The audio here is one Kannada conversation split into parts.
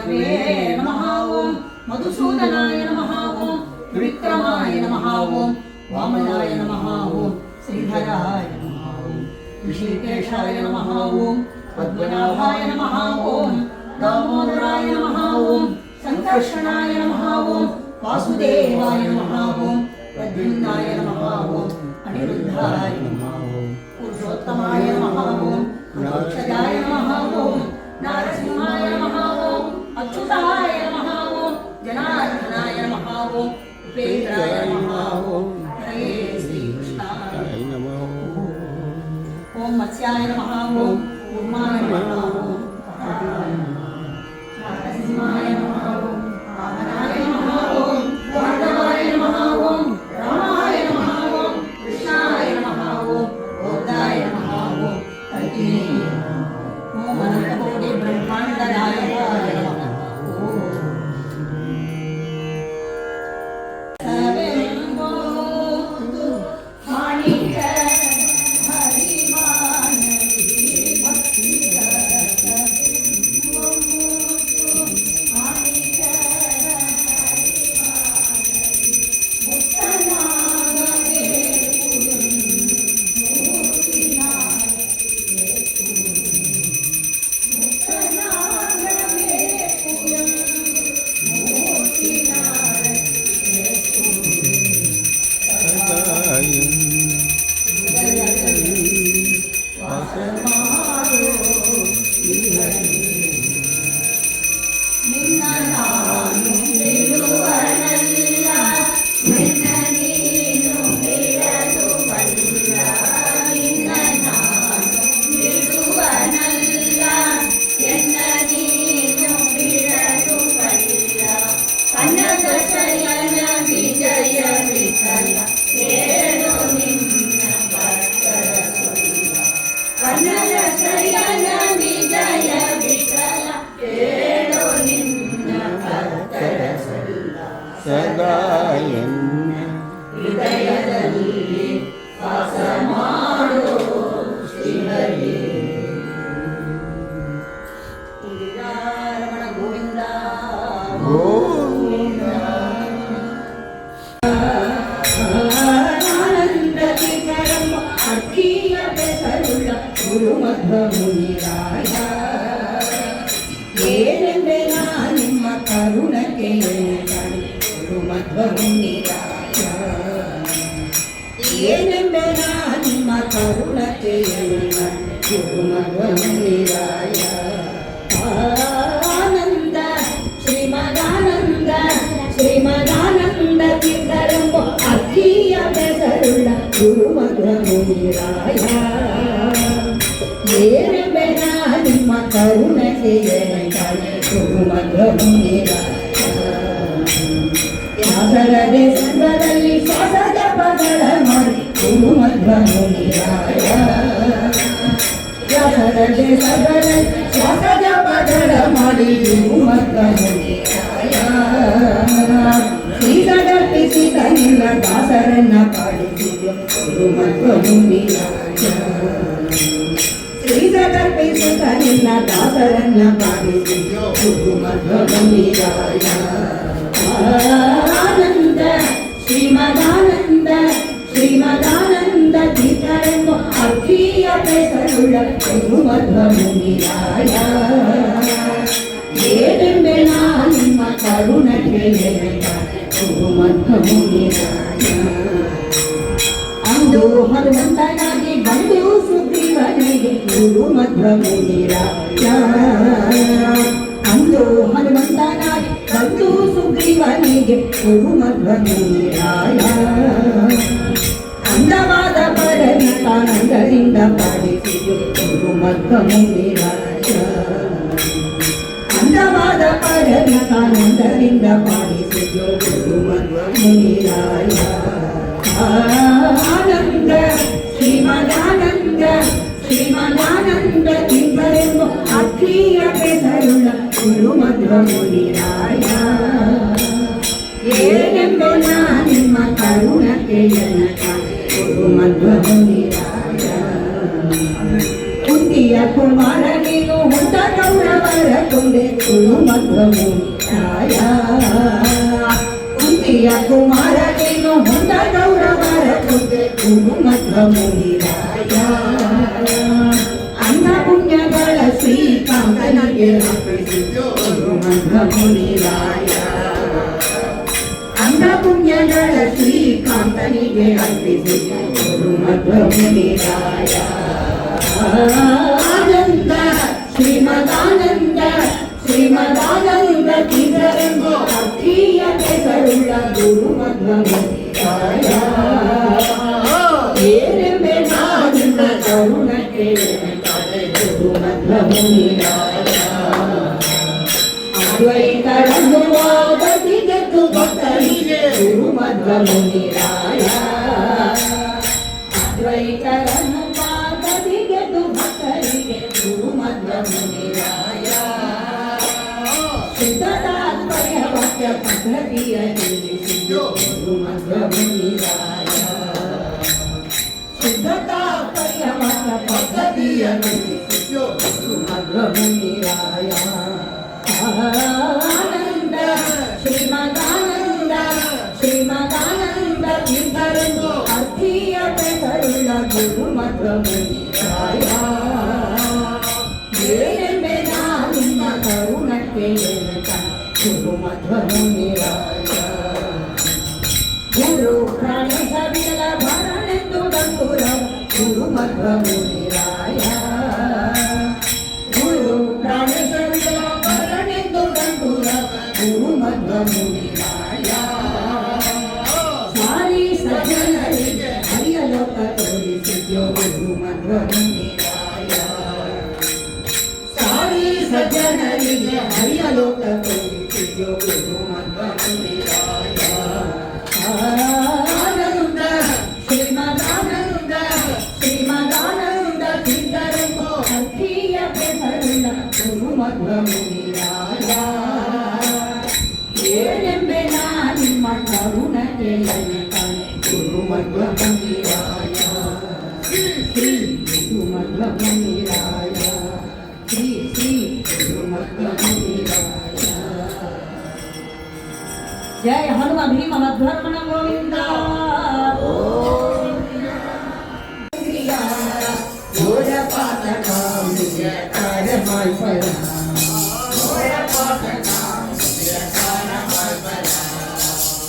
ವಿಷ್ಣವೇ ನಮಃ ಓಂ ಮಧುಸೂದನಾಯ ನಮಃ ಓಂ ತ್ರಿವಿಕ್ರಮಾಯ ನಮಃ ಓಂ ವಾಮನಾಯ ನಮಃ ಓಂ ಶ್ರೀಧರಾಯ ನಮಃ ಓಂ ಋಷಿಕೇಶಾಯ ನಮಃ ಓಂ ಪದ್ಮನಾಭಾಯ ನಮಃ ಓಂ दामोदराय नमः ओम संकर्षणाय नमः ओम वासुदेवाय नमः ओम प्रद्युम्नाय नमः ओम अनिरुद्धाय नमः ओम पुरुषोत्तमाय नमः ओम अक्षदाय नमः ओम नारसिंहाय नमः ओम अच्युताय नमः ओम जनार्दनाय नमः ओम उपेन्द्राय नमः ओम हरे श्री कृष्णाय नमः ओम मत्स्याय नमः ओम कूर्माय नमः ओम नारसिंहाय नमः ओम वामनाय नमः ओम भार्गवाय नमः ओम रामाय नमः ओम कृष्णाय नमः ओम गोदाय नमः ओम कल्पिने ओम अनंतकोटि ब्रह्मांड नायकाय नमः ओम सवेंबो माणिक हरिमानवी भक्ति ಹೃದಯದಲ್ಲಿ ವಾಸ ಮಾಡೋ ಶ್ರೀಹರಿ ರಮಣ ಗೋವಿಂದ ಗೋವಿಂದ ಆನಂದ ಕಿರಣ ಅಖಿಯ ಬೆಸರುಳ್ಳ ಗುರು ಮಧ್ವ ಮುನಿರಾಯ ಏನೆಂದೆ ನಿಮ್ಮ ಕರುಣಕ್ಕೆ ಗುರು ಮಧ್ವ ಮುನಿರಾಯ ಏನೆಂಬೆ ನಿಮ್ಮ ಕರುಣಕ್ಕೆ ಗುರು ಮಧ್ವ ಮುನಿರಾಯ ಆನಂದ ಶ್ರೀಮದಾನಂದ ಶ್ರೀಮದಾನಂದ ತೀರ್ಥರೆಂಬ ಅಖಿಯ ಬೆಸರುಳ್ಳ ಗುರು ಮಧ್ವ ಮುನಿರಾಯ ಏನೆಂಬೆ ನಿಮ್ಮ ಕರುಣಕ್ಕೆ ಗುರು ಮಧ್ವ ಮುನಿರಾಯ ವ್ಯಾಸರದೆ ಸಂಘದಲ್ಲಿ ಶ್ವಾಸದ ಪದಳ ಮಾಡಿ ಗುರು ಮಧ್ವ ಮುನಿರಾಯ ವ್ಯಾಸರದೆ ಸಂಘದಲ್ಲಿ ಶ್ವಾಸದ ಪದಳ ಮಾಡಿ ಗುರು ಮಧ್ವ ಮುನಿರಾಯ ಶ್ರೀಸದರ್ಪಿಸಿದ ನಿನ್ನ ದಾಸರನ್ನ ಪಾಡಿಸಿದ ಗುರು ಮಧ್ವ ಮುನಿರಾಯ ಶ್ರೀಸದರ್ಪಿಸಿದ ನಿನ್ನ ದಾಸರನ್ನ ಪಾಡಿಸಿದ ಗುರು ಮಧ್ವ ಮುನಿರಾಯ ಆನಂದ ಶ್ರೀಮದಾನಂದ ಶ್ರೀಮದಾನಂದ ತೀರ್ಥರೆಂಬ ಅಖಿಯ ಬೆಸರುಳ್ಳ ಗುರು ಮಧ್ವ ಮುನಿರಾಯ ಏನೆಂಬೆ ನಿಮ್ಮ ಕರುಣಕ್ಕೆ ಗುರು ಮಧ್ವ ಮುನಿರಾಯ ಅಂದು ಹನುಮಂತನಾಗಿ ಬಂದು ಸುಗ್ರೀವನಿಗೆ ಗುರು ಮಧ್ವ ಮುನಿರಾಯ ಅಂದು ಹನುಮಂತನಾಗಿ ಬಂದು ಸುಗ್ರೀವನಿಗೆ ಗುರು ಮಧ್ವ ಮುನಿರಾಯ ಅಂದವಾದ ಪರದಿ ಆನಂದದಿಂದ ಪಾಡಿಸಿದ ಗುರು ಮಧ್ವ ಮುನಿರಾಯ ಅಂದವಾದ ಪರದಿ ಆನಂದದಿಂದ ಪಾಡಿಸಿದ ಗುರು ಮಧ್ವ ಮುನಿರಾಯ ಆನಂದ ಶ್ರೀಮದಾನಂದ ಶ್ರೀಮದಾನಂದ ತೀರ್ಥರೆಂಬ ಅಖಿಯ ಬೆಸರುಳ್ಳ ಗುರು ಮಧ್ವ ಮುನಿರಾಯ ಏನೆಂಬೆ ನಿಮ್ಮ ಕರುಣಕ್ಕೆ ಗುರು ಮಧ್ವ ಮುನಿರಾಯ ಕುಂತಿಯ ಕುಮಾರ ನೀನು ಹುಟ್ಟಕ ಗೌರವರ ಕೊಂಡೆ ಕುರು ಮಧ್ವಮುನಿರಾಯ ಕುಂತಿಯ ಕುಮಾರನೇನು ಹೊಂದ ಗೌರವರ ಕೊಂಡೆ ಕುರು ಮಧ್ವಮುನಿರಾಯ ಅನ್ನ ಪುಣ್ಯಗಳ ಶ್ರೀಕಾಂತನಿಗೆ ಕುರು ಮಧ್ವಮುನಿರಾಯ ಅನ್ನ ಪುಣ್ಯಗಳ ಶ್ರೀಕಾಂತನಿಗೆ ಅರ್ಪಿಸಿದ ಗುರು ಮಧ್ವಮುನಿರಾಯ ಆನಂದ ಶ್ರೀಮದಾನಂದ ಶ್ರೀಮದಾನಂದ ತೀರ್ಥರೆಂಬ ಅರ್ಥೀಯ ಹೆಸರುಳ್ಳ ಗುರು ಮಧ್ವಮುನಿರಾಯ ಏನೆಂಬೆ ನಾನಿನ್ನ ಕರುಣಕ್ಕೆ ಗುರು ಮಧ್ವಮುನಿರಾಯ ಅದ್ವೈತರನ್ನು ವಾದದಿಗೆದ್ದು ಭಕ್ತರಿಗೆ ಗುರು ಮಧ್ವಮುನಿರಾಯ ಅದ್ವೈತರನ್ನು ವಾದದಿಗೆದ್ದು ಭಕ್ತರಿಗೆ ಗುರು ಮಧ್ವಮುನಿರಾಯ ಶುದ್ಧ ತಾತ್ಪರ್ಯ ವಾಕ್ಯ ಪದ್ಧತಿಯ ತಿಳಿಸಿದ್ದು ಗುರು ಮಧ್ವಮುನಿರಾಯ ಶುದ್ಧ ತಾತ್ಪರ್ಯ ವಾಕ್ಯ ಪದ್ಧತಿಯ ತಿಳಿಸಿದ್ದು ಗುರು ಮಧ್ವಮುನಿರಾಯ ಆನಂದ ಶ್ರೀಮದಾನಂದ ಶ್ರೀಮದಾನಂದ ತೀರ್ಥರೆಂದು ಅರ್ಥೀಯ ಹೆಸರುಳ್ಳ ಗುರು ಮಧ್ವಮುನಿರಾಯ ಏನೆಂಬೆ ನಾನಿನ್ನ ಕರುಣಕ್ಕೆ ಗುರು ಮಧ್ವಮುನಿರಾಯ ಗುರು ಪ್ರಾಣೇಶ ವಿರಲ ಭರಣೆಂದು ಗಂಗೂರ ಗುರು ಮಧ್ವಮುನಿರಾಯ ಗುರು ಪ್ರಾಣೇಶ ವಿರಲ ಭರಣೆಂದು ಗಂಗೂರ ಗುರು ಮಧ್ವಮುನಿರಾಯ ಸಾರಿ ಸಜ್ಜನರಿಗೆ ಹರಿಯ ಲೋಕ ತೋರಿಸಿದ್ಯೋ ಗುರು ಮಧ್ವಮುನಿರಾಯ ಸಾರಿ ಸಜ್ಜನರಿಗೆ ಹರಿಯ ಲೋಕ ತೋರಿಸಿದ್ಯೋ ಗುರು ಮಧ್ವಮುನಿರಾಯ ಆನಂದ ಶ್ರೀಮದಾನಂದ ಶ್ರೀಮದಾನಂದ ತೀರ್ಥರೆಂಬ ಅರ್ಥೀಯ ಹೆಸರುಳ್ಳ ಗುರು ಮಧ್ವಮುನಿರಾಯ ಏನೆಂಬೆ ನಿಮ್ಮ ಕರುಣಕ್ಕೆ ಗುರು ಮಧ್ವಮುನಿರಾಯ ಶ್ರೀ ಗುರು ಮಧ್ವಮುನಿರಾಯ ಶ್ರೀ ಶ್ರೀ ಗುರು ಮಧ್ವಮುನಿರಾಯ ಜಯ ಹನುಮ ಭೀಮ ಮಧ್ವರ್ಮಣ ಗೋವಿಂದ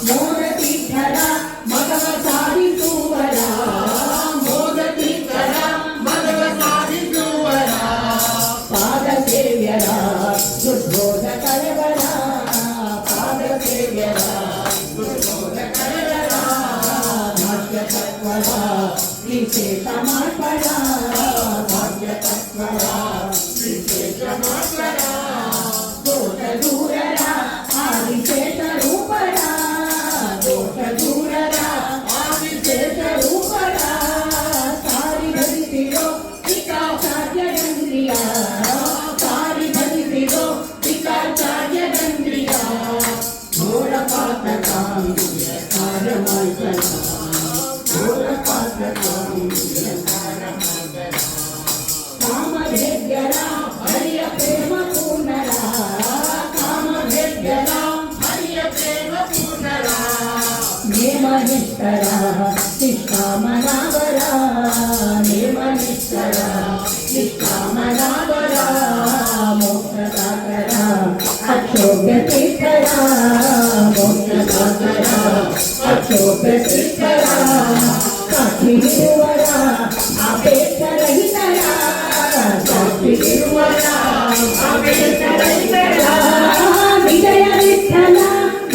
ಮೋದತೀರ್ಥರ ಮಗವ ಸಾಧಿಸುವರ ಮೋದತೀರ್ಥರ ಮಗವ ಸಾಧಿಸುವರ ಪಾದ ಸೇವ್ಯರ ದುರ್ಬೋಧ ಕರವರ ಪಾದ ಸೇವ್ಯರ ದುರ್ಬೋಧ ಕರವರ ಭಾಗ್ಯ ತತ್ವರ ವಿಶೇಷ ಮಾರ್ಪಡ ಭಾಗ್ಯ ತತ್ವರ ವಿಶೇಷ ಮಾರ್ಪಡ ದೋಷ ದೂರರ ಆದಿಶೇಷ ರೂಪರ ದೋಷ ದೂರರ ಆದಿಶೇಷ ರೂಪರ ಸಾರಿ ಭಜಿಸಿರೋ ವಿಕಾಚಾರ್ಯಗಂದ್ರಿಯ ಸಾರಿ ಭಜಿಸಿರೋ ವಿಕಾಚಾರ್ಯಗಂದ್ರಿಯ ಘೋರ ಪಾತಕಾಂಗಿಯ ಕಾರ್ಯವಾಯ್ತನ ಘೋರ ಪಾತಕಾಂಗಿಯ ಕಾರ್ಯವಾಯ್ತನ ಕಾಮಧೇವ್ಯರ ಹರಿಯ ಪ್ರೇಮ ಪೂರ್ಣರ ಕಾಮಧೇವ್ಯರ ಹರಿಯ ಪ್ರೇಮ ಪೂರ್ಣರ ನೇಮನಿಷ್ಠರ ನಿಷ್ಕಾಮನಾವರ ನೇಮನಿಷ್ಠರ ನಿಷ್ಕಾಮನಾವರ ಮೋಕ್ಷದಾತರ ಅಕ್ಷೋಭ್ಯ ತೀರ್ಥರ ಮೋಕ್ಷದಾತರ ಅಕ್ಷೋಭ್ಯ ತೀರ್ಥರ ಸಾಕ್ಷಿಗಿರುವರ ಅಪೇಕ್ಷರಹಿತರ ಸಾಕ್ಷಿಗಿರುವರ ಅಪೇಕ್ಷರಹಿತರ ವಿಜಯ ವಿಠಲ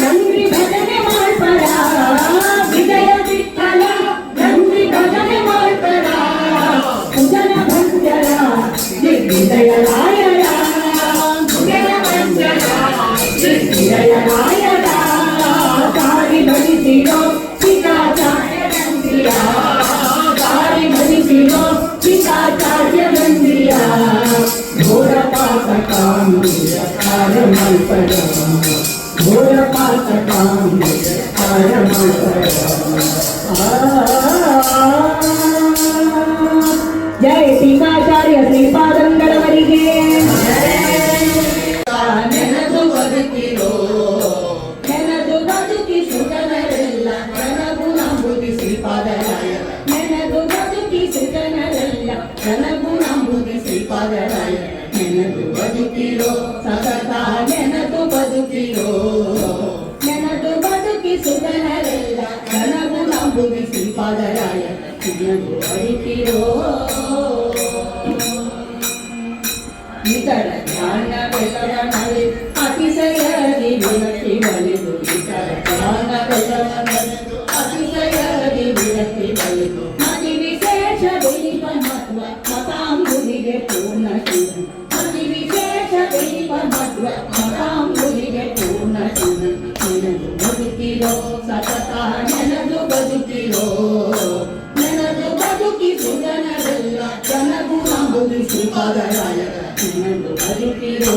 ನಂದಿ ಭಜನೆ ಮಾಡ್ಪರ ವಿಜಯ ವಿಠಲ ನಂದಿ ಭಜನೆ ಮಾಡ್ಪರ ಸುಜನ ಭಂಜರ ನಿರ್ವಿಜಯರಾಯರ ಸುಜನ ಭಂಜರ ನಿರ್ವಿಜಯರಾಯರ ಸಾರಿ ಭಜಿಸಿರೋ ಪಿತಾಚಾರ್ಯಗಂದ್ರಿಯ ಸಾರಿ ಭಜಿಸಿರೋ ಪಿತಾಚಾರ್ಯಗಂದ್ರಿಯ ಘೋರ ಪಾತಕಾಂಗಿಯ ಕಾರ್ಯಮಲ್ಪಡ ಘೋರ ಪಾತಕಾಂಗಿಯ ಕಾರ್ಯಮಲ್ಪಡ ಜಯ ಟೀಕಾಚಾರ್ಯ ಶ್ರೀಪಾದಂಗಳವರಿಗೆ ನೆನದು ಬದುಕಿರೋ ಇತರ ಜ್ಞಾನವೆಲ್ಲವನಲ್ಲಿ ಅತಿಶಯದಿ ವಿರಕ್ತಿ ಬಲಿದು ಇತರ ಜ್ಞಾನವೆಲ್ಲವನಲ್ಲಿದು ಅತಿಶಯದಿ ವಿರಕ್ತಿ ಬಲಿದು ಅತಿ ವಿಶೇಷ ದೈವ ಮತ್ವ ಮತಾಂಬುದಿಗೆ ಪೂರ್ಣ ಶಿವ ಅತಿ ವಿಶೇಷ ದೈವ ಮತ್ವ ಮತಾಂಬುದಿಗೆ ಪೂರ್ಣ ಶಿವ ನೆನದು ಬದುಕಿರೋ ಸತತ ನೆನದು ಬದುಕಿರೋ ನೆನದು ಬದುಕಿಸು ಜನರೆಲ್ಲ ಜನಗುಣಂಬುದು ಶ್ರೀಪಾದರಾಯ ನೆನದು ಬದುಕಿರೋ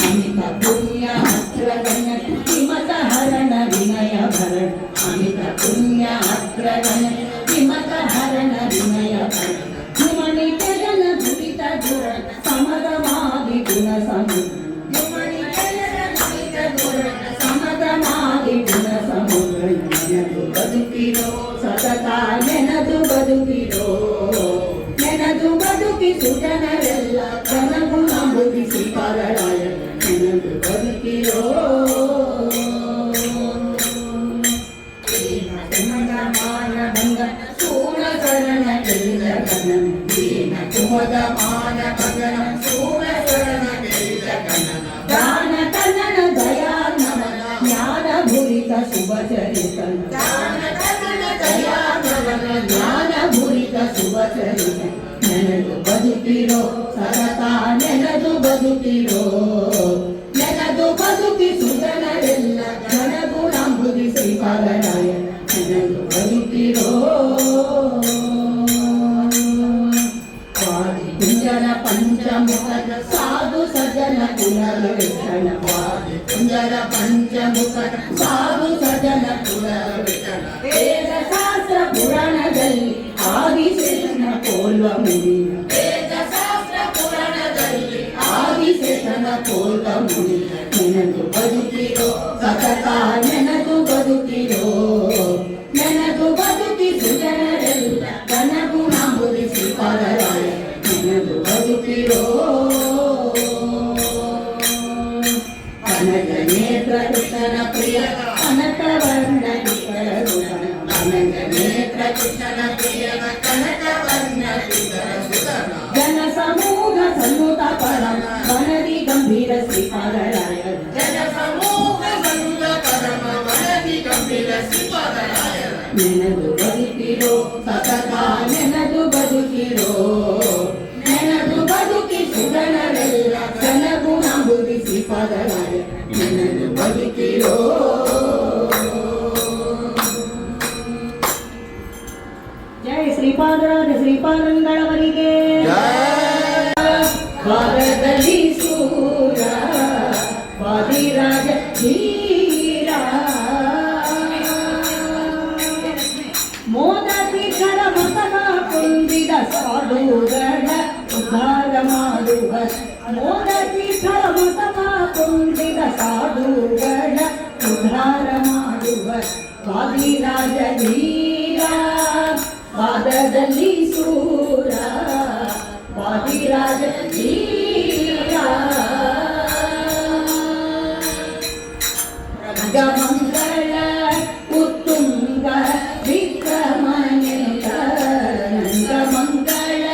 ಅಮಿತ ಪುಣ್ಯ ಅಗ್ರಗಣ್ಯ ಕಿಮತ ಹರಣ ವಿನಯ ಭರಣ ಅಮಿತ ಪುಣ್ಯ ಅಗ್ರಗಣ್ಯ ಕಿಮತ ಹರಣ ವಿನಯ ಭರಣ ಧುಮಣಿತ ಜನ ದುರಿತ ದುರ ಸಮದಮಾದಿ ಗುಣ ಸಮುದ್ರ ಧುಮಣಿತ ಜನ ದುರಿತ ದುರ ಸಮದಮಾದಿ ಗುಣ ಸಮುದ್ರ ನೆನದು ಬದುಕಿರೋ ಸತತ ನೆನದು ಬದುಕಿರೋ ನೆನದು ಬದುಕಿಸು ಜನರೆಲ್ಲ ಜನಗುಣಂಬುದಿ ಶ್ರೀಪಾದರಾಯ ನೆನದು ಬದುಕಿರೋ ಮಾನ ಭಂಗ ಸೂಣ ಶರಣ ಗೆಲ್ಲ ಕನನ ದೀನ ಕುಮದ ಮಾನ ಭಗನ ಸೂಣ ಶರಣ ಗೆಲ್ಲ ಕನನ ದಾನ ಕನ್ನನ ದಯಾ ನಮನ ಜ್ಞಾನ ಭೂರಿತ ಶುಭ ಚರಿತನ ದಾನ ಕನ್ನನ ದಯಾ ನಮನ ಜ್ಞಾನ ಭೂರಿತ ಶುಭ ಚರಿತ ನೆನದು ಬದುಕಿರೋ ಸತತ ನೆನದು ಬದುಕಿರೋ ನೆನದು ಬದುಕಿಸು ಜನರೆಲ್ಲ ಜನಗುಣಂಬುದಿ ಶ್ರೀಪಾದರಾಯ ನೆನದು ಬದುಕಿರೋ ವಾದಿ ಕುಂಜರ ಪಂಚಮುಖದ ಸಾಧು ಸಜನ ಕುಲವೇಷಣ ವಾದಿ ಕುಂಜರ ಪಂಚಮುಖದ ಸಾಧು ಸಜನ ಕುಲವೇಷಣ ವೇದ ಶಾಸ್ತ್ರ ಪುರಾಣದಲ್ಲಿ ಆದಿಶೇಷನ ಪೋಲ್ವ ಮುನಿ ವೇದ ಶಾಸ್ತ್ರ ಪುರಾಣದಲ್ಲಿ ಆದಿಶೇಷನ ಪೋಲ್ವ ಮುನಿ ನೆನದು ಬದುಕಿರೋ ಸತತ ನೆನದು ಬದುಕಿರೋ ನೆನದು ಬದುಕಿಸು ಜನರೆಲ್ಲ ಜನಗುಣಂಬುದಿ ಶ್ರೀಪಾದರಾಯ ನೆನದು ಬದುಕಿರೋ ಅನಗ ನೇತ್ರ ಕೃಷ್ಣನ ಪ್ರಿಯ ಕನಕವರ್ಣ ಅನಗ ನೇತ್ರ ಕೃಷ್ಣನ ಪ್ರಿಯ ಕನಕವರ್ಣ ಜನ ಸಮೂಹ ಸನ್ನುತ ಪರಮ ವನದಿ ಗಂಭೀರ ಶ್ರೀಪಾದರಾಯ ಜನ ಸಮೂಹ ಸನ್ನುತ ಪರಮ ವನದಿ ಗಂಭೀರ ಶ್ರೀಪಾದರಾಯ ನೆನದು ಬದುಕಿರೋ ಸತತ ನೆನದು ಬದುಕಿರೋ ನೆನದು ಬದುಕಿಸು ಜನರೆಲ್ಲ ಜನಗುಣಂಬುದಿ ಶ್ರೀಪಾದರಾಯ ನೆನದು ಬದುಕಿರೋ ಜಯ ಶ್ರೀಪಾದರಾಜ ಶ್ರೀಪಾದಂಗಳವರಿಗೆ ಭಾರತದಲ್ಲಿ ಸೂರ ವಾದಿರಾಜ ಧೀರ ಮೋದತಿ ಕರ ಮತನ ಕುಂದಿದ ಸಾಧುಗಳ ಉದ್ಧಾರ ಮಾಡುವ ಮೋದತಿ ಕರ ಮತನ ಕುಂದಿದ ಸಾಧುಗಳ ಉದ್ಧಾರ ಮಾಡುವ ವಾದಿರಾಜ ಧೀರ ಪಾದದಲ್ಲಿ ಸೂರ ವಾದಿರಾಜ ಧೀರ ರಂಗಮಂಗಳ ಉತ್ತುಂಗ ವಿಕ್ರಮನಿತ ರಂಗಮಂಗಳ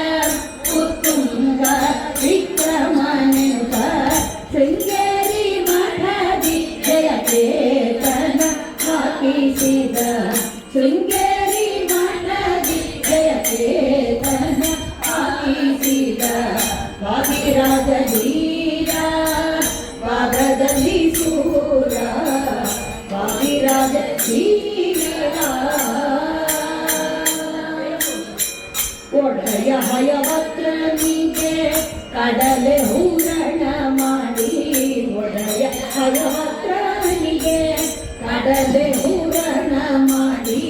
ಉತ್ತುಂಗ ವಿಕ್ರಮನಿತ ಶೃಂಗೇರಿ ಮಠದಿ ಜಯ ಚೇತನ ಹಾಕಿಸಿದ ಶೃಂಗೇರಿ ಮಠದಿ ಜಯ ಚೇತನ ಹಾಕಿಸಿದ ವಾದಿರಾಜ ಧೀರ ಪಾದದಲ್ಲಿ ಸೂರ ವಾದಿರಾಜ ಧೀರ ಒಡೆಯ ಹಯವಕ್ರನಿಗೆ ಕಡಲೆ ಹೂರಣ ಮಾಡಿ ಒಡೆಯ ಹಯವಕ್ರನಿಗೆ ಕಡಲೆ ಹೂರಣ ಮಾಡಿ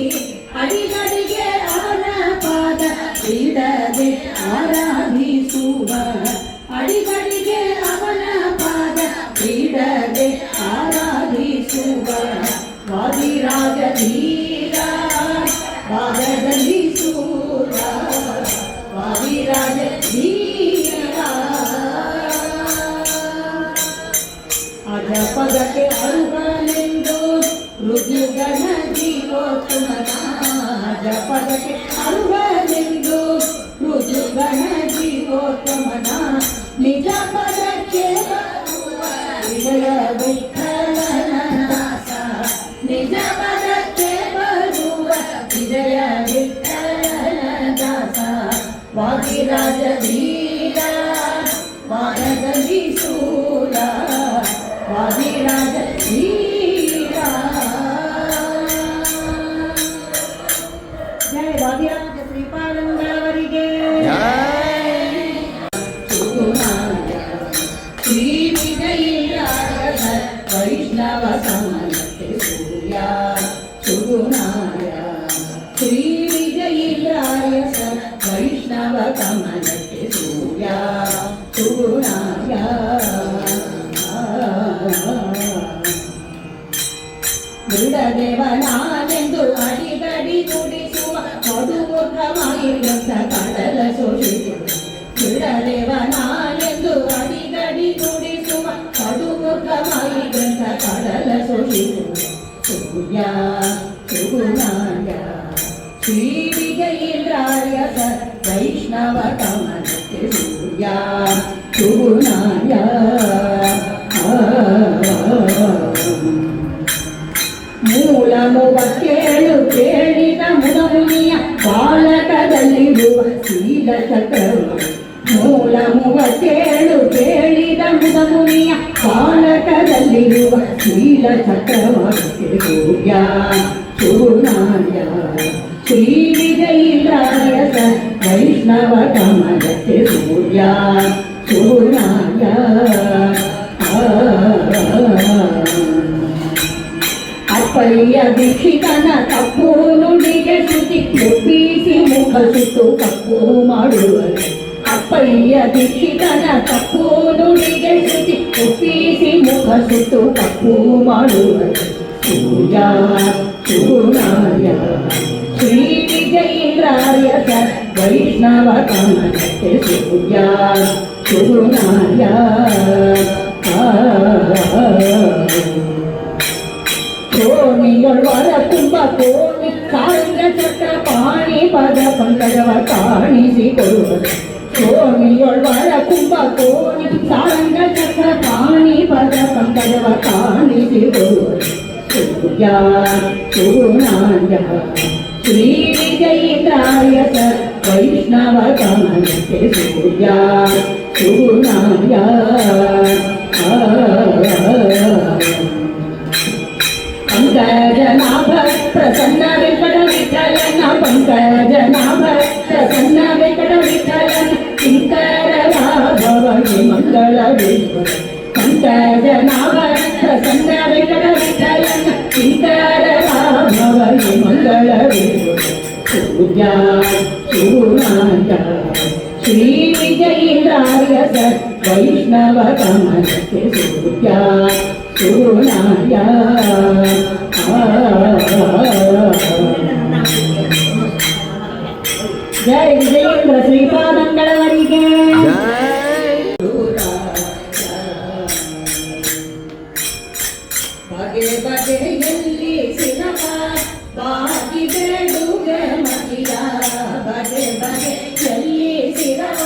ಅಡಿಗಡಿಗೆ ಅವನ ಪಾದ ಬಿಡದೆ ಆರಾಧಿಸುವ ಅಡಿಗಡಿಗೆ ಅವನ ಪಾದ ಬಿಡದೆ ಆರಾಧಿಸುವ ವಾದಿರಾಜ ಧೀರ ಪಾದದಲ್ಲಿ ಸೂರ ವಾದಿರಾಜ ಧೀರ ಅಜ ಪದಕ್ಕೆ ಅರುಗನೆಂದು ಋಜುಗಣ ಜೀವೋತ್ತು ಪದಕ್ಕೆ ಅರುವನೆಂದು ರುಜುಗಣ ಜೀವೋತ್ತಮನ ನಿಜ ಪದಕ್ಕೆ ಬರುವ ವಿಜಯ ವಿಠಲನ ದಾಸ ನಿಜ ಪದಕ್ಕೆ ಬರುವ ವಿಜಯ ವಿಠಲನ ದಾಸ ವಾದಿರಾಜ ಧೀರ ವಾರದಲ್ಲಿ ಸೂರ ವಾದಿರಾಜ ಧೀರ ಜಯ ವಾದಿರಾಜ ಶ್ರೀಪಾದಂಗಳವರಿಗೆ ಶ್ರೀ ವಿಜಯರಾಜ ವೈಷ್ಣವ ಸಮನತೆ ಸೂರ್ಯ ಸುಗುಣಾಯ ಶ್ರೀ ವಿಜಯರಾಜ ವೈಷ್ಣವ ಕಮಲಕ್ಕೆ ಸೂರ್ಯ ಸುಗುಣಾಯ ಮೃಡದೇವನಾನೆಂದು ಅಡಿಗಡಿ ನುಡಿಸುವ ಮಧುಮುಖಮಾಯಿ ಗ್ರಂಥ ಕಡಲ ಸೋಷಿಸುವ ಮೃಡದೇವನಾನೆಂದು ಅಡಿಗಡಿ ನುಡಿಸುವ ಮಧುಮುಖಮಾಯಿ ಗ್ರಂಥ ಕಡಲ ಸೋಷಿಸುವ ಸೂರ್ಯ ಸುಗುಣಾಯ ಶ್ರೀ ವಿಜಯೇಂದ್ರಾಯ ವೈಷ್ಣವ ಕಮಲಕ್ಕೆ ಸೂರ್ಯ ಸುಗುಣಾಯ ಮೂಲ ಮೂವತ್ತೇಳು ಕೇಳಿದ ಮುನಿಯ ಬಾಲಕದಲ್ಲಿರುವ ಶೀಲ ಚಕ್ರವರ್ತಿ ಮೂಲ ಮೂವತ್ತೇಳು ಕೇಳಿದ ಮುನಿಯ ಬಾಲಕದಲ್ಲಿರುವ ಶೀಲ ಚಕ್ರವರ್ತಿ ಸೂರ್ಯ ಸುಗುಣಾಯ ಶ್ರೀ ವಿಜಯೇಂದ್ರಾಯ ವೈಷ್ಣವ ಕಮಲಕ್ಕೆ ಸೂರ್ಯ ಸುಗುಣಾಯ ಅಪ್ಪಯ್ಯ ದೀಕ್ಷಿತನ ಕಪ್ಪು ನುಡಿಗೆ ಶ್ರುತಿ ಒಪ್ಪಿಸಿ ಮುಖ ಸುತ್ತು ಕಪ್ಪು ಮಾಡುವರು ಅಪ್ಪಯ್ಯ ದೀಕ್ಷಿತನ ಕಪ್ಪು ನುಡಿಗೆ ಶ್ರುತಿ ಒಪ್ಪಿಸಿ ಮುಖ ಸುತ್ತು ಕಪ್ಪು ಮಾಡುವರು ಸೂರ್ಯ ಸುಗುಣಾಯ ಶ್ರೀ ವಿಜಯೇಂದ್ರಾಯ ವೈಷ್ಣವ ಕಮಲಕ್ಕೆ ಸೂರ್ಯ ಸುಗುಣಾಯ ಕೋಣಿಯೊಳ್ವರ ಕುಂಭ ಕೋಣಿ ಸಾಂಗ ಚಕ್ರ ಪಾಣಿ ಪದ ಪಂಕಜವ ಕಾಣಿಸಿಕೊಡುವರು ಕೋಣಿಯೊಳ್ವರ ಕುಂಭ ಕೋಣಿ ಸಾಂಗ ಚಕ್ರ ಪಾಣಿ ಪದ ಪಂಕಜವ ಕಾಣಿಸಿಕೊಡುವರು ಸೂರ್ಯ ಸುಗುಣಾಯ ಶ್ರೀ ವಿಜಯೇಂದ್ರಾಯ ವೈಷ್ಣವ ಕಮಲಕ್ಕೆ ಸೂರ್ಯ ಸುಗುಣಾಯ ಪಂಕಜನಾಭ ಪ್ರಸನ್ನ ವೆಂಕಟ ವಿಠಲನ ಪಂಕಜನಾಭ ಪ್ರಸನ್ನ ವೆಂಕಟ ವಿಠಲನ ಶಂಕರರಾಘವಗೆ ಮಂಗಳವೇಶ್ವರ ಪಂಕಜನಾಭ ಪ್ರಸನ್ನ ವೆಂಕಟ ವಿಠಲನ ಶಂಕರರಾಘವಗೆ ಮಂಗಳವೇಶ್ವರ ಸೂರ್ಯ ಸುಗುಣಾಯ ಶ್ರೀ ವಿಜಯೇಂದ್ರಾಯ ವೈಷ್ಣವ ಕಮಲಕ್ಕೆ ಸೂರ್ಯ ಸುಗುಣಾಯ ಜಯ ವಿಜಯೇಂದ್ರ ಶ್ರೀಪಾದಂಗಳವರಿಗೆ ಬಗೆ ಬಗೆಯಲ್ಲಿ ಸಿನಪ ಬಾಗಿ ಬೇಡುಗೆ ಮತಿಯ ಬಗೆ ಬಗೆಯಲ್ಲಿ ಸಿನಪ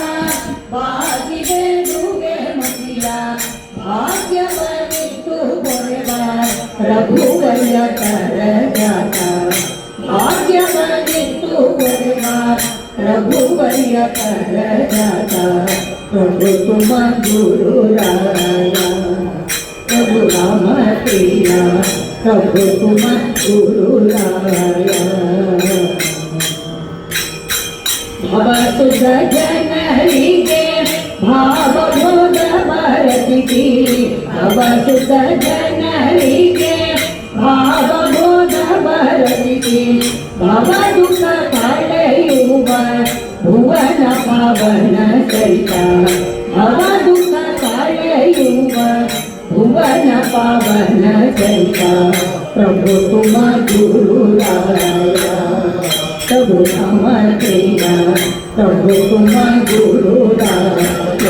ಬಾಗಿ ಬೇಡುಗೆ ಮತಿಯ ಭಾಗ್ಯವನಿಟ್ಟು ಬೊರೆವ ರಘುವಯ್ಯ ಕರಜಾತ ಭಾಗ್ಯವನಿಟ್ಟು ಬೊರೆವ ರಘುವಯ್ಯ ಕರಜಾತ ಪ್ರಭು ತುಮ ಗುರುರಾಯ ಪ್ರಭು ರಾಮ ಪ್ರಿಯ ಪ್ರಭು ತುಮ ಗುರುರಾಯ ಭವಸುತ ಜನರಿಗೆ ಭಾವಬೋಧ ಭಾರತಿಸಿ ಭವಸುತ ಜನರಿಗೆ ಭಾವಬೋಧ ಭಾರತಿಸಿ ಭವದುಃಖ ಕಳೆಯುವ ಭುವನ ಪಾವನ ಸಹಿತ ಭವದುಃಖ ಕಳೆಯುವ ಭುವನ ಪಾವನ ಸಹಿತ ಪ್ರಭು ತುಮ ಗುರುರಾಯ ಪ್ರಭು ರಾಮ ಪ್ರಿಯ ಪ್ರಭು ತುಮ ಗುರುರಾಯ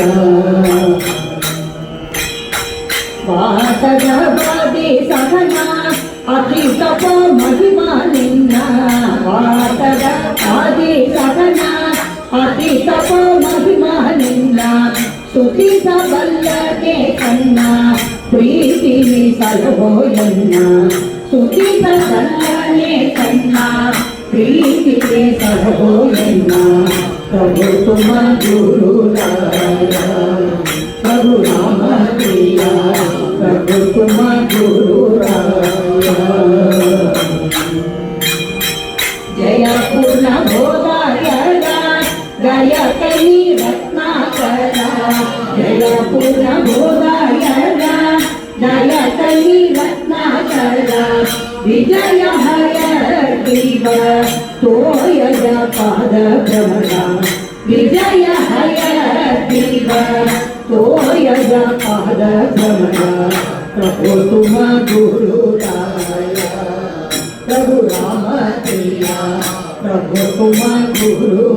ವಾತಜವಾದಿ ಸಹನ ಅತಿ ತಪ ಮಹಿಮಾ ನಿನ್ನ ವಾತಜ ಆದಿ ಸಹನ ಅತಿ ತಪೋ ಮಹಿಮನಿಂದ ಸ್ತುತಿಸಬಲ್ಲಗೆ ಕಣ್ಣ ಪ್ರೀತಿ ಸಲಹೋಯನ್ನ ಸ್ತುತಿಸಬಲ್ಲನೆ ಕಣ್ಣ ಪ್ರೀತಿ ಸಲಹೋಯನ್ನ ಪ್ರಭು ತುಮ ಗುರು ಪ್ರಭು ರಾಮ ಪ್ರಿಯ ಪ್ರಭು ತುಮ ಗುರು ಜಯ ಪೂರ್ಣ ಬೋಧಾಯ ಗಯ ಕೈ ರತ್ನಾಕರ ಜಯ ಪೂರ್ಣ ಬೋಧಾಯ ಜಯ ಕೈ ರತ್ನಾಕರ ವಿಜಯ ಹಯ ದೇವ ತೋಯದ ಪಾದ ಭ್ರಮಣ ವಿಜಯ ಹಯ ದೇವ ತೋಯದ ಪಾದ ಭ್ರಮಣ ಪ್ರಭು ತುಮ ಗುರು प्रभु राम प्रिया प्रभु तुम गुरु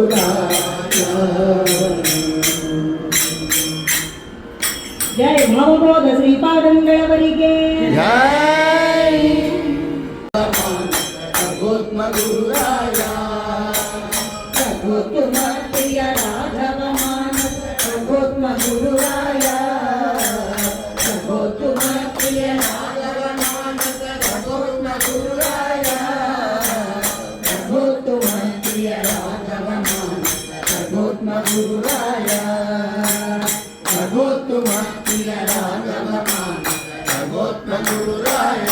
जय भावबोध श्रीपाದಂಗಳವರಿಗೆ जय प्रभु तुम गुरुराय प्रभु तुम प्रिय राघव मानस प्रभु तुम गुरुराय प्रभु तुम प्रिय राघव मानस प्रभु तुम गुरुराय प्रभु तुम प्रिय राघव मानस प्रभु तुम गुरुराय प्रभु तुम प्रिय राघव मानस प्रभु तुम गुरुराय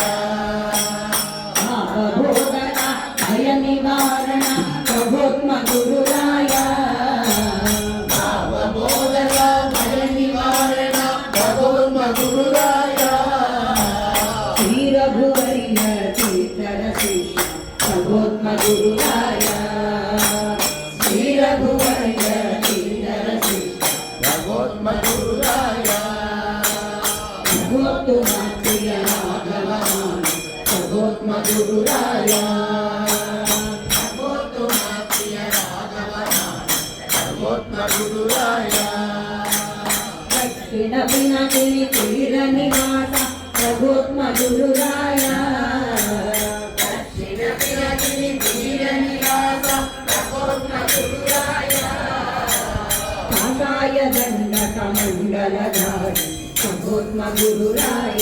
भावबोधन भय निवारण प्रभु तुम गुरुराय भावबोधन भय निवारण प्रभु तुम गुरुराय श्री रघुवरिय तीर्थर शिष्य प्रभु तुम गुरुराय श्री रघुवरिय तीर्थर शिष्य प्रभु तुम गुरुराय प्रभु तुम प्रिय राघव मानस प्रभु तुम गुरुराय प्रभु तुम प्रिय राघव मानस प्रभु तुम गुरुराय दक्षिण पिनाकिनी तीर निवास प्रभु तुम गुरुराय दक्षिण पिनाकिनी तीर निवास प्रभु तुम गुरुराय काकाय दंडक मंडलधारी प्रभु तुम गुरुराय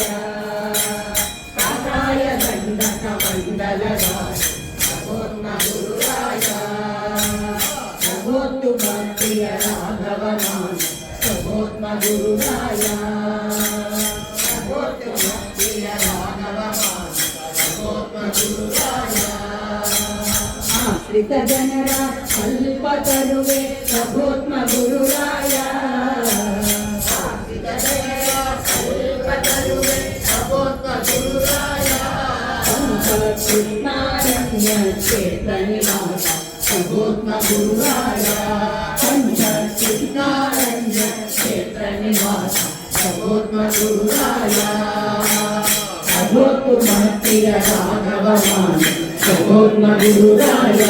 काकाय दंडक मंडलधारी प्रभु तुम गुरुराय प्रभु तुम प्रिय राघव मानस प्रभु तुम गुरुराय प्रभु तुम प्रिय राघव मानस प्रभु तुम गुरुराय आश्रित जनर कल्प तरुवे प्रभु तुम गुरुराय आश्रित जनर कल्प तरुवे प्रभु तुम गुरुराय कृष्णारण्य क्षेत्र निवास प्रभु तुम गुरुराय कृष्णारण्य क्षेत्र निवास प्रभु तुम गुरुराय प्रभु तुम प्रिय राघव मानस प्रभु तुम गुरुराय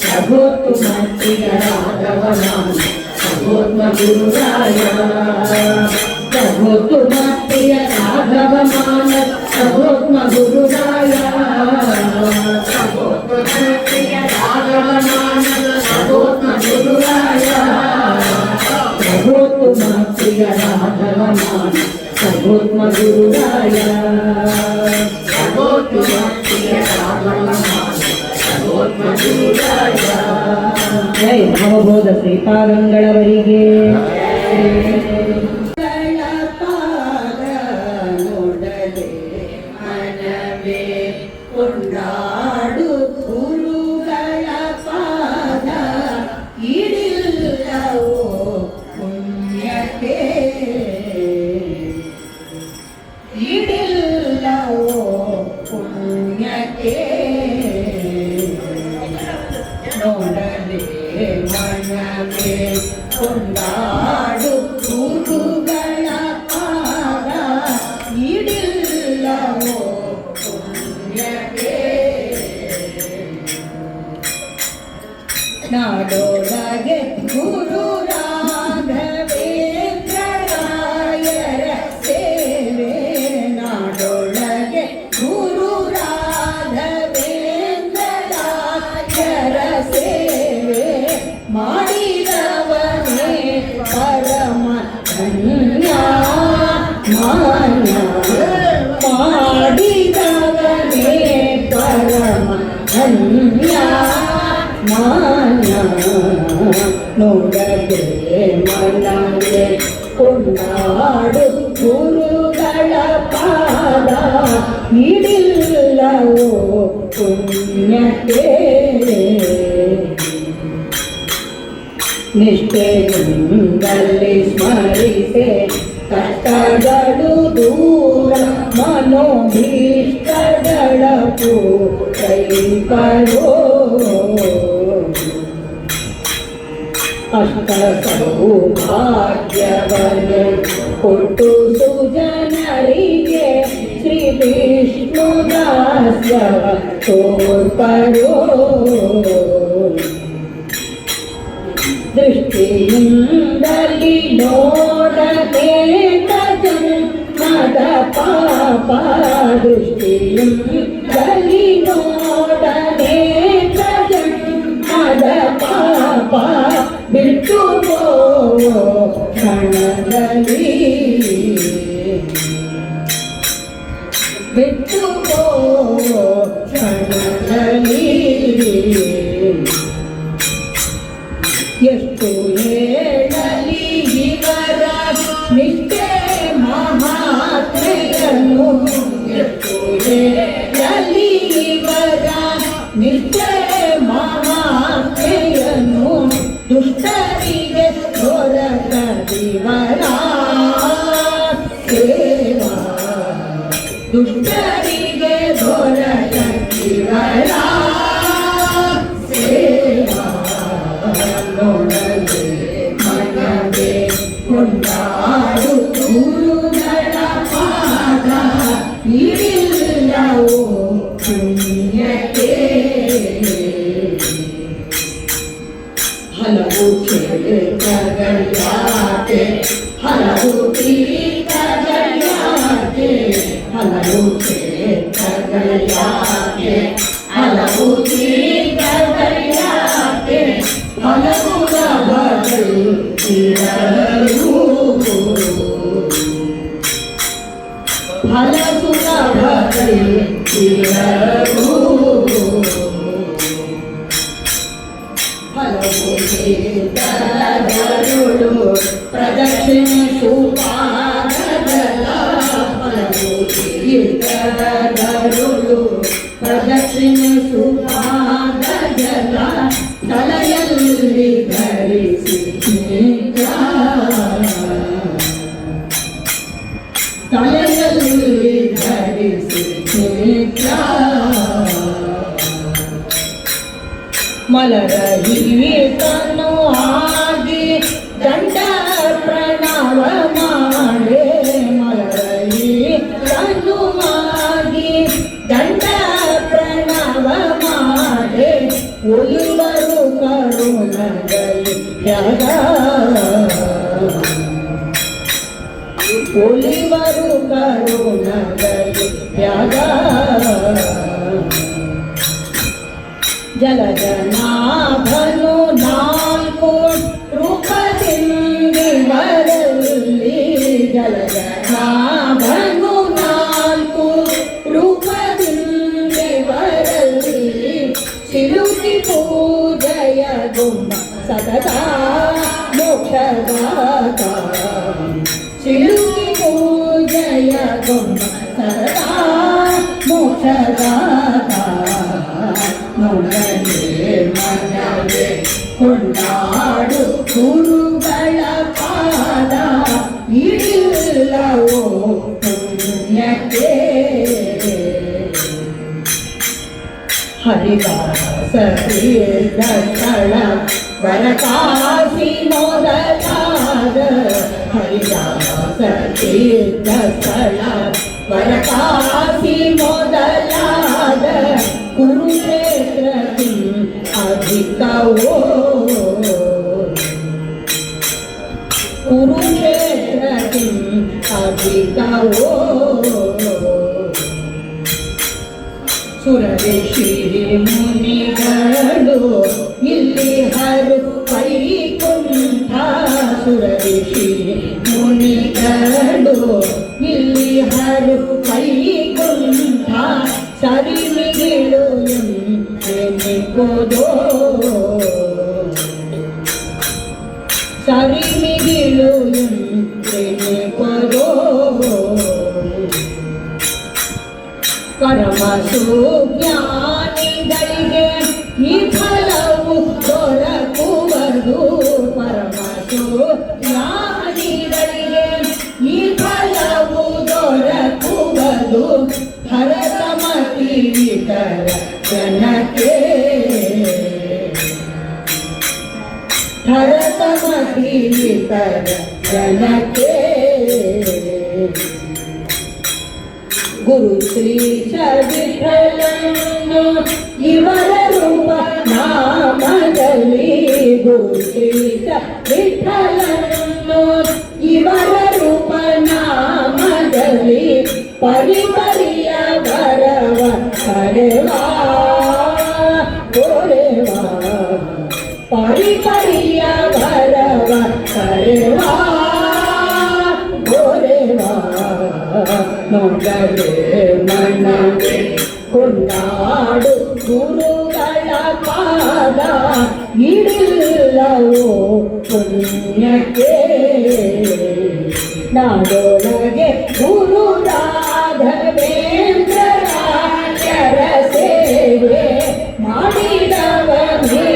प्रभु तुम प्रिय राघव मानस प्रभु तुम गुरुराय प्रभु तुम प्रिय राघव मानस प्रभु तुम गुरुराय प्रभु तुम प्रिय राघव मानस प्रभु तुम गुरुराय प्रभु तुम प्रिय राघव मानस प्रभु तुम गुरुराय प्रभु तुम प्रिय राघव मानस प्रभु तुम गुरुराय जय भावबोध ಶ್ರೀಪಾದಂಗಳವರಿಗೆ ಕೊಂಡಾಡು ಗುರುಗಳ ಪಾದ ಇಡಿಲ್ಲವೋ ಪುಣ್ಯಕ್ಕೆ ಇಡಿಲ್ಲವೋ ಪುಣ್ಯಕ್ಕೆ ನೋಡಲೇ ಮನವೇ ಕೊಂಡಾಡು ಗುರುಗಳ ಧನ್ಯ ಮಾನ್ಯ ಮಾಡಿದವನೇ ಪರಮ ಧನ್ಯ ಮಾನ್ಯ ನೋಡದೆ ಮನಗೆ ಕೊಂಡಾಡು ಗುರುಗಳ ಪಾದ ಹಿಡಿಲ್ಲವೋ ಪುಣ್ಯಕ್ಕೆ ನಿಷ್ಠೆಯಿಂದಲೇ ಸ್ಮರಿಸೆ ಕಷ್ಟಗಳು ದೂರ ಮನೋಭೀಷ್ಟಗಳ ಪೂರೈಕರೋ ಅಷ್ಟ ಸೌಭಾಗ್ಯವನ್ನು ಕೊಟ್ಟು ಸುಜನರಿಗೆ ಶ್ರೀ ವಿಷ್ಣು ದಾಸ್ಯವ ತೋರ್ಪರೋ ದೃಷ್ಟಿಯಿಂದಲಿ ನೋಡದೆ ಜನ್ಮದ ಪಾಪ ದೃಷ್ಟಿಯಿಂದಲಿ ನೋಡದೆ ಜನ್ಮದ ಪಾಪ ಬಿಟ್ಟು ಕ್ಷಣದಲ್ಲಿ ಬಿಟ್ಟು ಕ್ಷಣದಲ್ಲಿ ಎಷ್ಟು ಹೇಳಲಿ ಇವರ ನಿಷ್ಠೆ ಮಹಾತ್ಮೆಯನ್ನು ಎಷ್ಟು ಹೇಳಲಿ ಇವರ ನಿಷ್ಠೆ ಮಹಾತ್ಮೆಯನ್ನು ದುಷ್ಟರಿಗೆ ದೊರಕದಿವರ ಸೇವಾ ದುಷ್ಟರಿಗೆ ದೊರಕದಿವರ ಸೇವಾ ನೋಡದೆ ಮನಗೆ ಕೊಂಡಾಡು ಗುರುಗಳ ಪಾದ ಹಿಡಿಲ್ಲವೋ ಪುಣ್ಯಕ್ಕೆ ಹಲವು ಕ್ಷೇತ್ರಗಳಾಕೆ ಹಲವು ತೀರ್ಥಗಳಾಕೆ ಹಲವು ಕ್ಷೇತ್ರಗಳಾಕೆ ಹಲವು ತೀರ್ಥಗಳಾಕೆ ಹಲವು ಲಾಭಗಳು ಇರಲು ಹಲವು ಲಾಭಗಳು ಇರಲು ಹಲವು ತೀರ್ಥಗಳು ಪ್ರದಕ್ಷಿಣೆ ಸುಪಾದಗಳ ಹಲವು ತೀರ್ಥಗಳು ಪ್ರದಕ್ಷಿಣೆ ಸುಪಾದಗಳ ತಲೆಯಲ್ಲಿ ಧರಿಸಿ ತಲೆಯಲ್ಲಿ ಧರಿಸಿ ಮಲರ ಹಿರಿತನು ಆಗಿ ದಂಡ ಪ್ರಣವ ಮಾಡೆ ಮಲರ ಹಿರಿತನು ಆಗಿ ದಂಡ ಪ್ರಣವ ಮಾಡೆ ಒಲಿವರು ಕರುಣದಲ್ಲಿ ತ್ಯಾಗ ಒಲಿವರು ಕರುಣದಲ್ಲಿ ತ್ಯಾಗ ಜಲಜನಾಭನು ನಾಲ್ಕು ರೂಪದಿಂದಿವರಲ್ಲಿ ಜಲಜನಾಭನು ನಾಲ್ಕು ರೂಪದಿಂದಿವರಲ್ಲಿ ಸಿಲುಕಿ ಪೂಜೆಯ ಗುಮ್ಮ ಸತತ ಮೋಕ್ಷದಾತ ಸಿಲುಕಿ ಪೂಜೆಯ ಗುಮ್ಮ ಸತತ ಮೋಕ್ಷದಾತ ನೋಡಲೇ ಮನವೇ ಕೊಂಡಾಡು ಗುರುಗಳ ಪಾದ ಹಿಡಿಲ್ಲವೋ ಪುಣ್ಯಕ್ಕೆ ಹರಿದಾಸ ತೀರ್ಥ ಸ್ಥಳ ವರಕಾಶಿ ಮೊದಲಾದ ಹರಿದಾಸ ತೀರ್ಥ ಸ್ಥಳ ವರಕಾಶಿ ಮೊದಲಾದ ಕುರುಕ್ಷೇತ್ರಕ್ಕೆ ಅಧಿಕವೋ ಕುರುಕ್ಷೇತ್ರಕ್ಕೆ ಅಧಿಕವೋ ಸುರದೇಶಿ ಮುನಿಗಳು ಇಲ್ಲಿ ಹರು ವೈಕುಂಠ ಸುರದೇಶಿ ಮುನಿಗಳು ಎರಡು ಇಲ್ಲಿ ಹರು ಕೈಗುಂಠ ಸರಿಮಿಗಿಳು ಎನ್ನಿಕೋದೋ ಸರಿಮಿಗಿಳು ಎನ್ನಿಕೋದೋ ಪರಮ ಸುಜ್ಞಾನಿಗಳಿಗೆ ಈ ಫಲವು ದೊರಕುವುದು ಪರಮ ಸುಜ್ಞಾನಿಗಳಿಗೆ ಈ ಫಲವು ದೊರಕುವುದು ಭರತಮತೀತರ ಜನಕ್ಕೆ ಭರತಮತೀತರ ಜನಕ್ಕೆ ಗುರು ಶ್ರೀ ವಿಠಲನು ಇವರ ರೂಪ ನಾಮದಲ್ಲಿ ಗುರು ಶ್ರೀ ವಿಠಲನು ಇವರ ರೂಪ ನಾಮದಲ್ಲಿ ಪರಿಪರಿಯ ಬರವ ಕರೆವಾ ಕೊರೆವಾ ಪರಿಪರಿಯ ಬರವ ಕರೆವಾ ನೋಡಲೇ ಮನವೇ ಕೊಂಡಾಡು ಗುರುಗಳ ಪಾದ ಇಡಿಲ್ಲವೋ ಪುಣ್ಯಕ್ಕೆ ನಾಡೊಳಗೆ ಗುರು ರಾಘವೇಂದ್ರರಾಯರ ಸೇವೆ ಮಾಡಿದವನೇ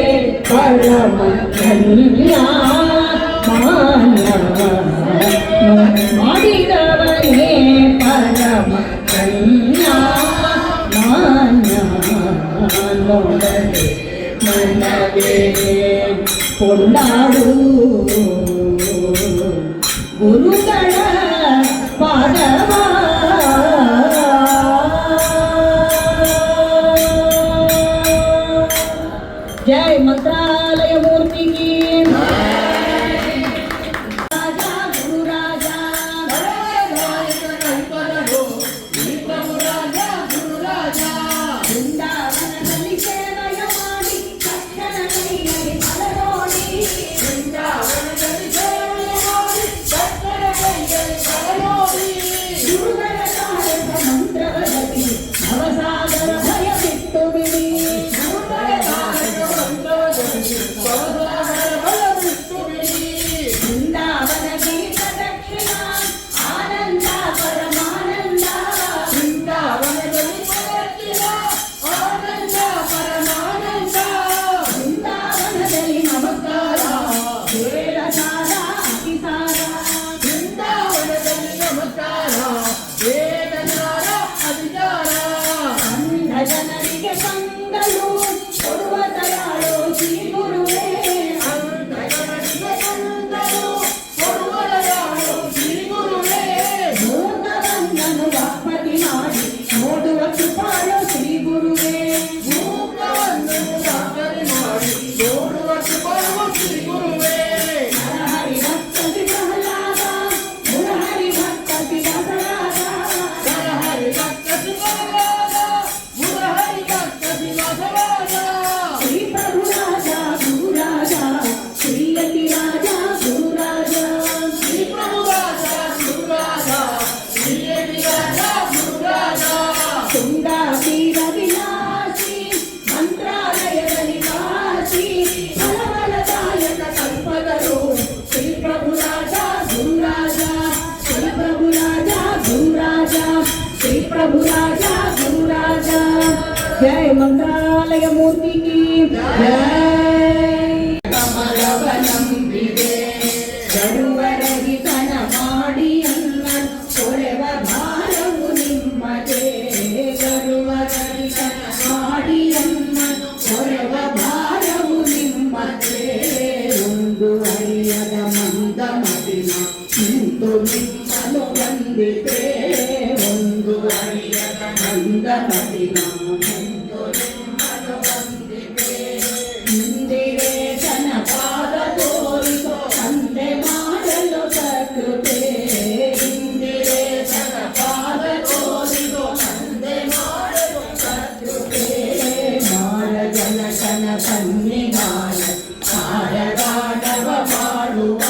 ಪರಮ ಧನ್ಯ ಮಾನ್ಯ ಮಾಡಿದವನೇ ಪರಮ ಧನ್ಯ ಮಾನ್ಯ ನೋಡಲೇ ಮನವೇ ಕೊಂಡಾಡು ಗುರುಗಳ ಪಾದವ ಜೈ ಮಂತ್ರಾಲಯ ಮೂರ್ತಿಗೆ ಜನರಿಗೆ ಸಂಗಲು ಕೊಡುವ ದಯಾಳು ಶ್ರೀ ಗುರುವೇ ಜನರಿಗೆ ಸಂಗಲು ಕೊಡುವ ದಯಾಳು ಶ್ರೀ ಗುರುವೇ ಮೂಕವಂದನು ವಾಪತಿ ಮಾಡಿ ನೋಡುವ ಕೃಪಾಳು ಶ್ರೀ ಗುರುವೇ ಮೂಕವಂದನು ವಾಪತಿ ಮಾಡಿ ನೋಡುವ ಕೃಪಾಳು ಶ್ರೀ ಗುರುವೇ ಹರಿ ಭಕ್ತತಿ ಪ್ರಹ್ಲಾದ ಮುರಹರಿ ಭಕ್ತತಿ ದಾಸರಾದ ಹರಿ ಭಕ್ತತಿ ಪ್ರಹ್ಲಾದ ಮುರಹರಿ ಭಕ್ತತಿ ದಾಸರಾದ ಶ್ರೀ ಪ್ರಭು ರಾಜ ಗುರು ರಾಜ ಶ್ರೀಯತಿ ರಾಜ ಗುರು ರಾಜ ಶ್ರೀ ಪ್ರಭು ರಾಜ ಗುರು ರಾಜ ಶ್ರೀಯತಿ ರಾಜ ಗುರು ರಾಜ ತುಂಗಾ ತೀರ ವಿಲಾಸಿ ಮಂತ್ರಾಲಯದಲ್ಲಿ ವಾಸಿ ಫಲಫಲದಾಯಕ ಕಲ್ಪದರು ಶ್ರೀ ಪ್ರಭು ರಾಜ ಗುರು ರಾಜ ಶ್ರೀ ಪ್ರಭು ರಾಜ ಗುರು ರಾಜ ಶ್ರೀ ಪ್ರಭು ರಾಜ ಗುರು ರಾಜ ಜಯ ಮಂತ್ರಾಲಯ ಮೂರ್ತಿ ಕಿ ಜಯ ಕಮಲವನಂಬಿದೆ ಗರುವರಹಿತನ ಮಾಡಿ ಅನ್ನ ಕೊಳೆವ ಭಾರವು ನಿಮ್ಮದೇ ಗರುವರಹಿತನ ಮಾಡಿ ಅನ್ನ ಕೊಳೆವ ಭಾರವು ನಿಮ್ಮದೇ ಒಂದು ಹರಿಯದ ಮಂದ ಮದಿನ ನಿಂತು ನಿಮ್ಮನು ಬಂದಿದೆ ಒಂದು ಹರಿಯದ ಮಂದ ಮದಿನ ನಿಂತು ನಿಮ್ಮನು ಬಂದಿದೆ ಇಂದಿರೇಶನ ಪಾದ ತೋರಿಸೋ ತಂದೆ ಮಾಡಲು ಸಕೃತೆ ಇಂದಿರೇಶನ ಪಾದ ತೋರಿಸೋ ತಂದೆ ಮಾಡಲು ಸಕೃತೆ ಮಾರ ಜನಕನ ಸನ್ನಿಧಾನ ಮಾರಗಾಡವ ಮಾಡುವ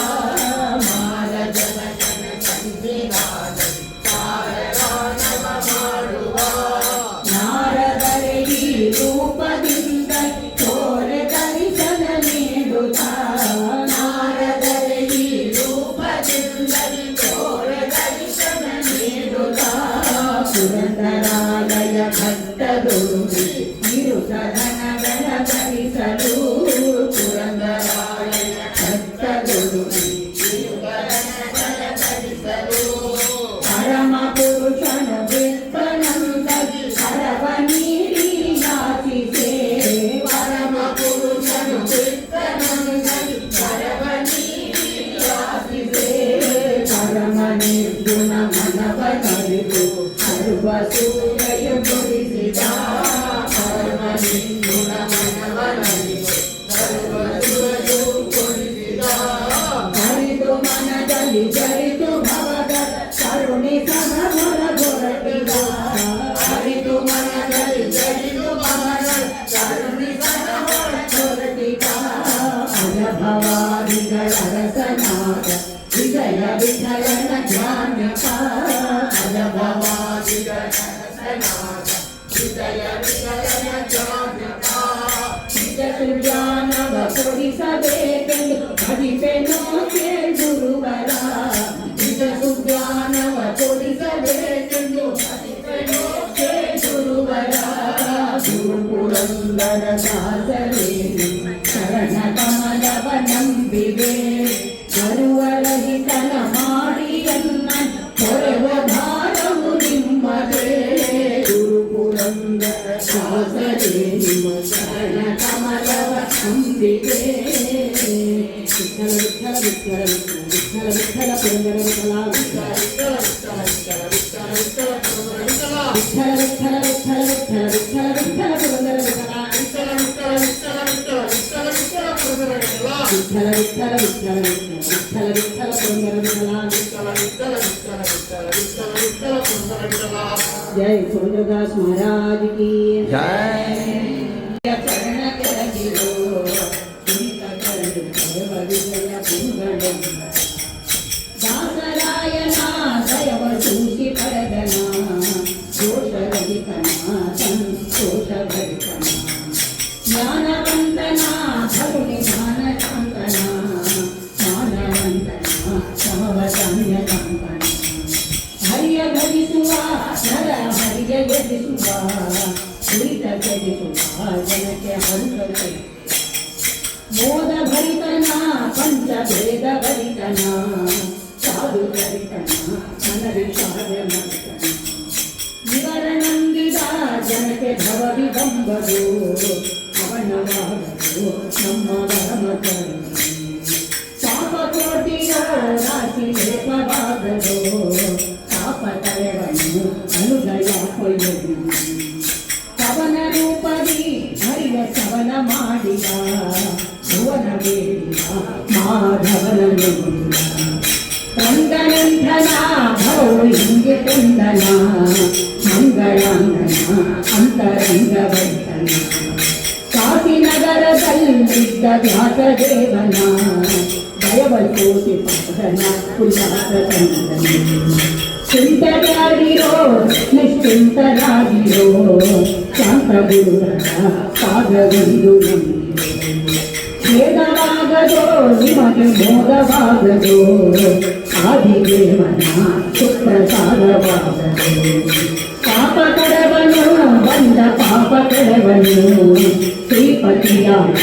ಮಾರ ಜನಕನ ಸನ್ನಿಧಾನ ಸನ್ನಿಧಾನದಲ್ಲಿ ಸಾರಗಾನವ ಮಾಡುವ ನಾರದರೆ ಈ ರೂಪದಿಂದ ತೋರೆ ದರ್ಶನ ನೀಡುತ್ತಾ ನಾರದರೆ ಈ ರೂಪದಿಂದಲೇ ತೋರೆ ದರ್ಶನ ನೀಡುತ್ತಾ ಪುರಂದರಾಲಯ ಭಕ್ತರು ಇರುಸದನಗಳ ಧರಿಸಲು ಪುರಂದರಾಯ ಭಕ್ತರು ಧರಿಸಲು ಪರಮ ಪುರುಷನು ವಿಪ್ರನಂದಗಿ ಹರವ ನೀಡಿ ಯಾಚಿಸೆ ಪರಮ ಪುರುಷನು ವಿಪ್ರನಂದಗಿ ಹರವ ನೀಡಿ ಯಾಚಿಸೆ ಪರಮ ನಿರ್ಗುಣ ಮನವನರಿದು ಸರ್ವ ಸೂರ್ಯ ಗುರಿಸಿದ ಪರಮ ನಿರ್ಗುಣ ಮನವನರಿದು ಸರ್ವ ಸುರಯು ಕೊಡಿಸಿದ ಹರಿದು ಮನದಲ್ಲಿ ಜರಿದು ಭವದ ಕರುಣೆ ಸಮರ ಹೊರಟಿದ ಹರಿದು ಮನದಲ್ಲಿ ಜರಿದು ಮನ ಕರುಣಿಸದ ಹೊರಟಿದ ಅನುಭವಾದಿಗಳ ರಸನಾದ ವಿಜಯ ವಿಠಲನ ಧ್ಯಾನಕ ಅನುಭವಾದಿಗಳ ರಸನಾದ ಹೃದಯ ವಿಠಲನ ಧ್ಯಾನಕ ಜ್ಞಾನವ ಕೊಡಿಸಬೇಕೆಂದು ಭಜಿಸೆನೋ ಗುರುವರ ಜ್ಞಾನವ ಕೊಡಿಸಬೇಕೆಂದು ಭಜಿಸೆನೋ ಗುರುವರ ಗುರುಪುರಂದರ ದಾಸರೇ ಶರಣ ಕಮಲವ ನಂಬಿದೆ ಬರುವರಹಿತನ ಮಾಡಿಯನ್ನ ಹೊರವ ಭಾರವು ನಿಮ್ಮದೇ ಗುರುಪುರಂದರ ದಾಸರೇ ನಿಮ್ಮ ಶರಣ ಕಮಲವ ನಂಬಿದೆ ವಿಠಲ ವಿಠಲ ವಿಠಲ ವಿಠಲ ವಿಠಲ ಪುರಂದರ ವಿಠಲ ವಿಠಲ ವಿಠಲ ವಿಠಲ ವಿಠಲ ವಿಠಲ ಪುರಂದರ ವಿಠಲ ವಿಠಲ ವಿಠಲ ವಿಠಲ ವಿಠಲ ವಿಠಲ ಪುರಂದರ ವಿಠಲ ಜೈ ಸೋಮದಾಸ್ महाराज की ಜೈ ಚರಣ ಕೆಳಗಿರೋ ಸುನಿತ ಕರಡು ಸರ್ವ ವಿಜಯ ಪುಂಗಡ ದಾಸರಾಯನ ದಯವ ಸೂಚಿ ಪಡೆದನ ದೋಷರಹಿತನ ಸಂತೋಷಭರಿತನ ಜ್ಞಾನವಂತನ ಕರುಣೆ ಜ್ಞಾನ ಶಾಂತನ ಜ್ಞಾನವಂತನ ಸಮವಸಾಮ್ಯ ಶಾಂತನ ಹರಿಯ ಭಜಿಸುವ ನರ ಹರಿಯ ಎದಿಸುವ ಕುರಿತ ಕೆಡಿಸುವ ಜನಕ್ಕೆ ಹಂತ ಮೋದ ಭರಿತನ ಪಂಚ ಭೇದ ಭರಿತನ ಸಾಧು ಭರಿತನ ಮನವಿಷಾದ ಮರಿತನ ಇವರ ನಂಬಿದ ಜನಕ್ಕೆ ಭವ ವಿದಂಬರು ಅವನವಾದರು ನಮ್ಮ ಧರ್ಮಕರು ಪಾಪ ಕೋಟಿಯೋ ರಾಶಿ ಲೇಪವಾದರು ಪಾಪ ತಲೆವನ್ನು ಅನುದಯ ಕೊಯ್ಯರು ಕವನ ರೂಪದಿ ಹರಿಯ ಸವನ ಮಾಡಿದ ಭುವನ ಬೇಡಿದ ಮಾಧವನ ನುಡಿದ ಕಂದನಂದನ ಭವೋ ಹಿಂಗೆ ಕಂದನ ಮಂಗಳಾಂಗನ ಅಂತರಂಗ ವರ್ತನ ಕಾಶಿನಗರದಲ್ಲಿದ್ದ ವ್ಯಾಸದೇವನ ದಯವಲ್ಕೋಟಿ ಪಾದನ ಉಲ್ಲಾಸ ಚಂದನ ಚಿಂತರಾಗಿರೋ ನಿಶ್ಚಿಂತರಾಗಿರೋ ಶಾಂತ ಗುರುಗಳ ಪಾದವೆಂದು ವೇದವಾಗದೋ ನಿಮಗೆ ಮೋದವಾಗದೋ ಆದಿದೇವನ ಸುಪ್ರಸಾದವಾಗದೋ ಪಾಪ ಕಡವನು ಬಂದ ಪಾಪ ಕಡವನು ಶ್ರೀಪತಿಯಾದ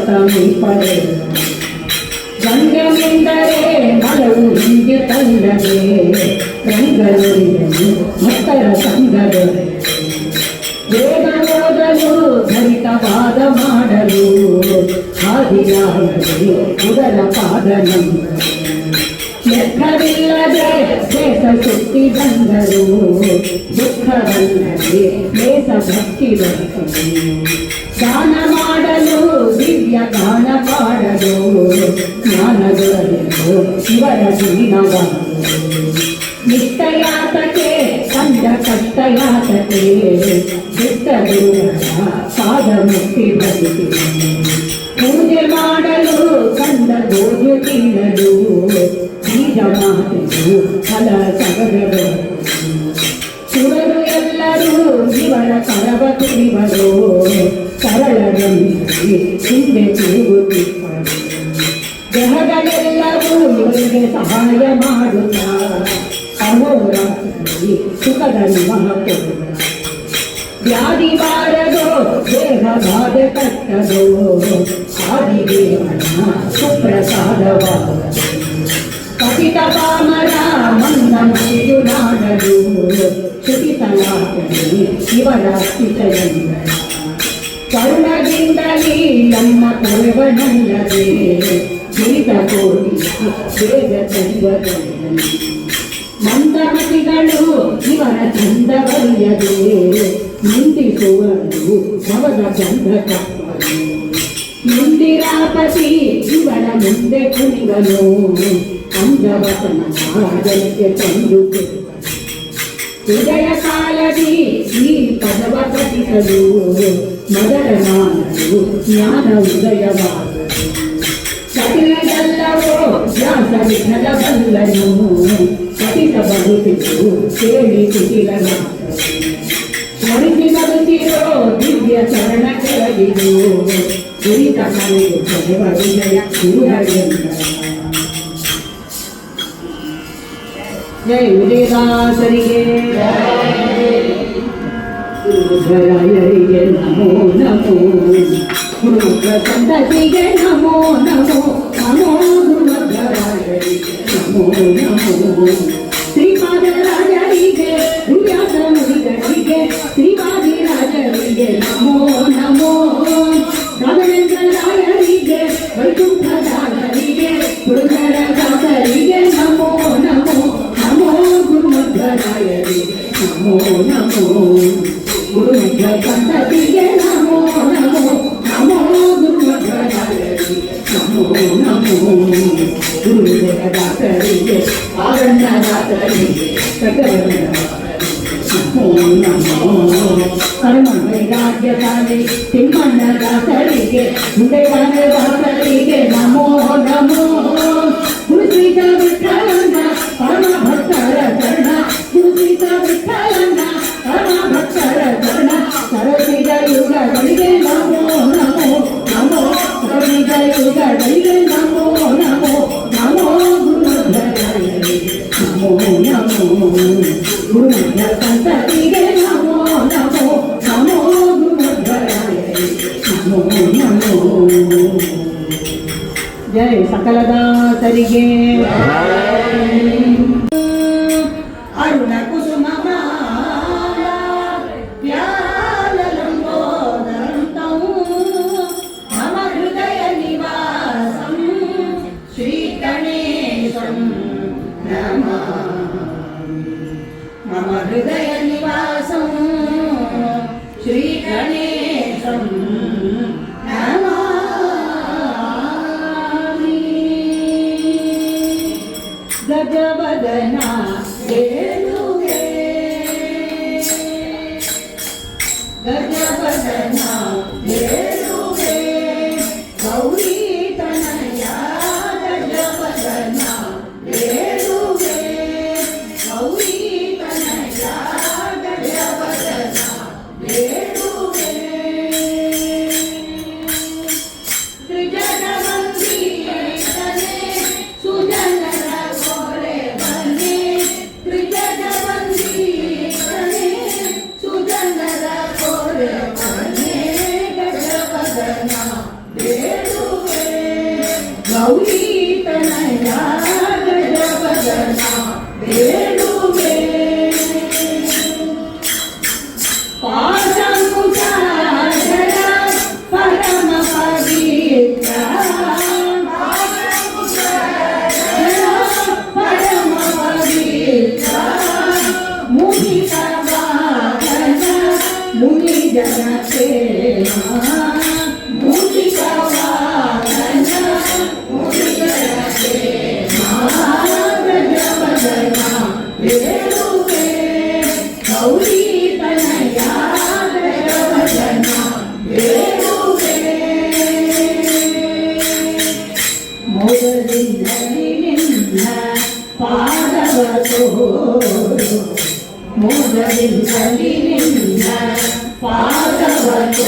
ಸಮೀಪದೆ ಗಂಗೆಂದರೆ ಮಲವು ಹಿಂಗೆ ತಂದದೆ ರಂಗನೊರಿಯನು ಮಕ್ಕಳ ಸಂಗದೊರೆ ವೇದ ಓದಲು ಧರಿತವಾದ ಮಾಡಲು ಆದಿಯಾಗಲು ಉದರ ಪಾದ ನಂಬರು ಲೆಕ್ಕವಿಲ್ಲದೆ ದೇಶ ಸುತ್ತಿ ಬಂದರು ದುಃಖವಲ್ಲದೆ ದೇಶ ಭಕ್ತಿ ಬರ್ತದೆ ದಾನ ಮಾಡಲು ದಿವ್ಯ ಗಾನ ಪಾಡಲು ಜ್ಞಾನ ದೊರೆಯಲು ಇವರ ಜೀವನವಾಗಲು ನಿಷ್ಠಯಾತಕೆ ಕಂಡ ಕಷ್ಟಯಾತಕೆ ದುಷ್ಟ ಗುರುಗಳ ಪಾದ ಮುಕ್ತಿ ಬದುಕಿದೆ ಪೂಜೆ ಮಾಡಲು ಕಂದ ಗೋಜು ತಿನ್ನಲು ಬೀಜ ಮಾತೆಯು ಫಲ ಮಂಗಲ ಸಗದ ಸುರರು ಎಲ್ಲರೂ ಇವರ ಕರವ ತುಳಿವರು ಸರಳರಲ್ಲಿ ಹಿಂದೆ ತಿರುಗುತ್ತಿದ್ದರು ಗ್ರಹಗಳೆಲ್ಲರೂ ಇವರಿಗೆ ಸಹಾಯ ಮಾಡುತ್ತ ಅಹೋರಾತ್ರಿ ಸುಖದ ಮಹತ್ವ ವ್ಯಾಧಿ ಬಾರದೋ ದೇಹ ಬಾಧೆ ಕಟ್ಟದೋ ಆದಿದೇವನ ಸುಪ್ರಸಾದವಾದ ಪತಿತ ಪಾಮರ ಮಂಗನಿಯು ನಾಡಲು ಶ್ರುತಿಸಲಾಗಲಿ ಇವರ ಸ್ಥಿತಯಂದ ಕರುಣದಿಂದಲೇ ನಮ್ಮ ಕೊರವನಲ್ಲದೆ ಜೀತ ಕೋಟಿ ಬೇಗ ತರುವದಲ್ಲಿ ಮಂದಮತಿಗಳು ಇವರ ಚಂದವರಿಯದೆ ನಿಂದಿಸುವರು ನವದ ಚಂದ ಕಪ್ಪರು ಮಂದಿರಾಪತಿ ಇವರ ಮುಂದೆ ಕುಣಿವನು ಅಂದವತನ ಜನಕ್ಕೆ ತಂದು ಹೃದಯ ಕಾಲದಿ ಈ ಪದವ ಪಠಿಸಲು ಮದರ ನಾನರು ಜ್ಞಾನ ಉದಯವಾದರು ಕಟಿಲದಲ್ಲವೋ ವ್ಯಾಸ ವಿಠಲ ಬಲ್ಲನು ಕಟಿತ ಬರುತ್ತಿದ್ದು ಕೇಳಿ ಕುಟಿಲನಾದ ಸ್ಮರಿಸಿ ಬರುತ್ತಿರೋ ದಿವ್ಯ ಚರಣ ಕೆಳಗಿದು ಗುರಿತ ಕಲೆಯು ಪದವ ವಿಜಯ ಗುರುಹರಿಯಂತ ಜಯ ವಿಜಯದಾಸರಿಗೆ ಗುರುಧರಾಯರಿಗೆ ನಮೋ ನಮೋ ಗುರು ಪ್ರಸನ್ನತೆಗೆ ನಮೋ ನಮೋ ನಮೋ ಗುರುಧರಾಯರಿಗೆ ನಮೋ ನಮೋ ಶ್ರೀಪಾದರಾಜರಿಗೆ ಗುರುಯಾಸ ಮುನಿಗಳಿಗೆ ಶ್ರೀಪಾದಿರಾಜರಿಗೆ ನಮೋ ನಮೋ ರಾಘವೇಂದ್ರರಾಯರಿಗೆ ವೈಕುಂಠದಾಸರಿಗೆ ಗುರುಧರ ದಾಸರಿಗೆ ನಮೋ ನಮೋ ನಮೋ ಗುರುಮಧ್ವರಾಯರಿಗೆ ನಮೋ ನಮೋ ಗುರುಮಧ್ವ ಸಂತತಿಗೆ ನಮೋ ನಮೋ ನಮೋ ಗುರುಮಧ್ವರಾಯರಿಗೆ ನಮೋ ನಮೋ ಗುರುದೇವ ದಾಸರಿಗೆ ಆರಣ್ಯದಾಸರಿಗೆ ನಮೋ ನಮೋ ಕರ್ಮವೈರಾಗ್ಯಶಾಲಿ ತಿಮ್ಮಣ್ಣ ದಾಸರಿಗೆ ಮುಂದೆಗಾನ ದಾಸರಿಗೆ ನಮೋ ನಮೋ ಗುರುಶ್ರೀತ ವಿಠಲಣ್ಣ ಪರಮ ಭಕ್ತರ ಶರಣ ಗುರುಶ್ರೀತ ವಿಠಲಣ್ಣ ಪರಮ ಭಕ್ತರ ಶರಣ ಸರಸಿದ ಯುಗಗಳಿಗೆ ನಮೋ ನಮೋ ನಮೋ ಸರಸಿದ ಯುಗಗಳಿಗೆ ನಮೋ ನಮೋ ನಮೋ ಗುರುಧರಾಯರಿಗೆ ನಮೋ ನಮೋ ಗುರುಮಧ್ಯ ಸಂತತಿಗೆ ನಮೋ ನಮೋ ನಮೋ ಗುರುಮಧ್ವರಾಯರಿಗೆ ನಮೋ ನಮೋ ಜಯ ಸಕಲದಾಸರಿಗೆ ಅರುಣ ಕುಸುಮ ಪ್ಯಾಲಲಂಬೋದರಂತಂ ಮಮ ಹೃದಯ ನಿವಾಸಂ ಶ್ರೀ ಗಣೇಶಂ ನಮಾಮಿ ಮಮ ಹೃದಯ ನಿವಾಸಂ ಶ್ರೀ ಗಣೇಶಂ ನಮಾಮಿ ಗಜವದನ ವೇಣುವೆ ಗಜವದನ ವೇಣುವೆ ಗೌರಿ ತನಯ ಗಜವದನ ವೇಣುವೆ ಗೌರಿ ತನಯ ಗಜವದನ ವೇಣುವೆ ತ್ರಿಜಗವಂದಿತನೇ ಸುಜನರ ಗೋರೆ ಬನ್ನಿ ತ್ರಿಜಗವಂದಿತನೇ ಸುಜನರ ಗೋರೆ ಬನ್ನಿ ಗಜವದನ ವೇಣುವೆ ಗೌರಿ ತನಯ ಗಜವದನ ವೇಣುವೆ ಪಾಶಂಕುಶಾಧರ ಪರಮ ಪವಿತ್ರ ಪರಮ ಪವಿತ್ರ ಮುನಿಕ ವಾಹನ ಮುನಿ ಜನ ಪ್ರೇಮ ಮುನಿಕ ವಾಹನ ಮುನಿ ಜನ ಪ್ರೇಮ ಗಜವದನ ವೇಣುವೆ ಗೌರಿ ತನಯ ಗಜವದನ ವೇಣುವೆ ಮೊದಲಿಂದಲೇ ನಿನ್ನ ಪಾದವ ಮೋದರಿಂದಲಿ ನಿನ್ನ ಪಾದವನು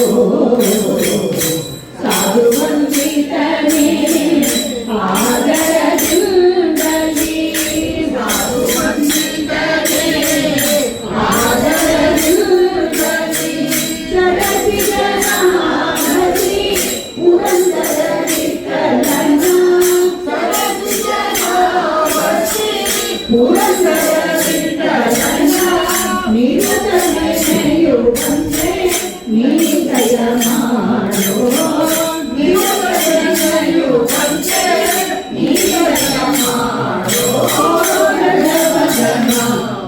ಸಾಧು ವಂದಿತನೇ ಆದರದಿಂದಲಿ ಸಾಧು ವಂದಿತನೇ ಆದರದಿಂದಲಿ ಸರಸಿ ಜನಾಧರಿ ಪುರಂದರ ವಿಠಲನ ಸರಸಿ ಜನಾಧರಿ ಪುರಂದರ ವಿಠಲನ ನಿರತನೆಯುವಂತೆ ನೀ ದಯ ಮಾಡೋ ನಿರತನೆಯುವಂತೆ ನೀ ದಯ ಮಾಡೋ ಗಜವದನ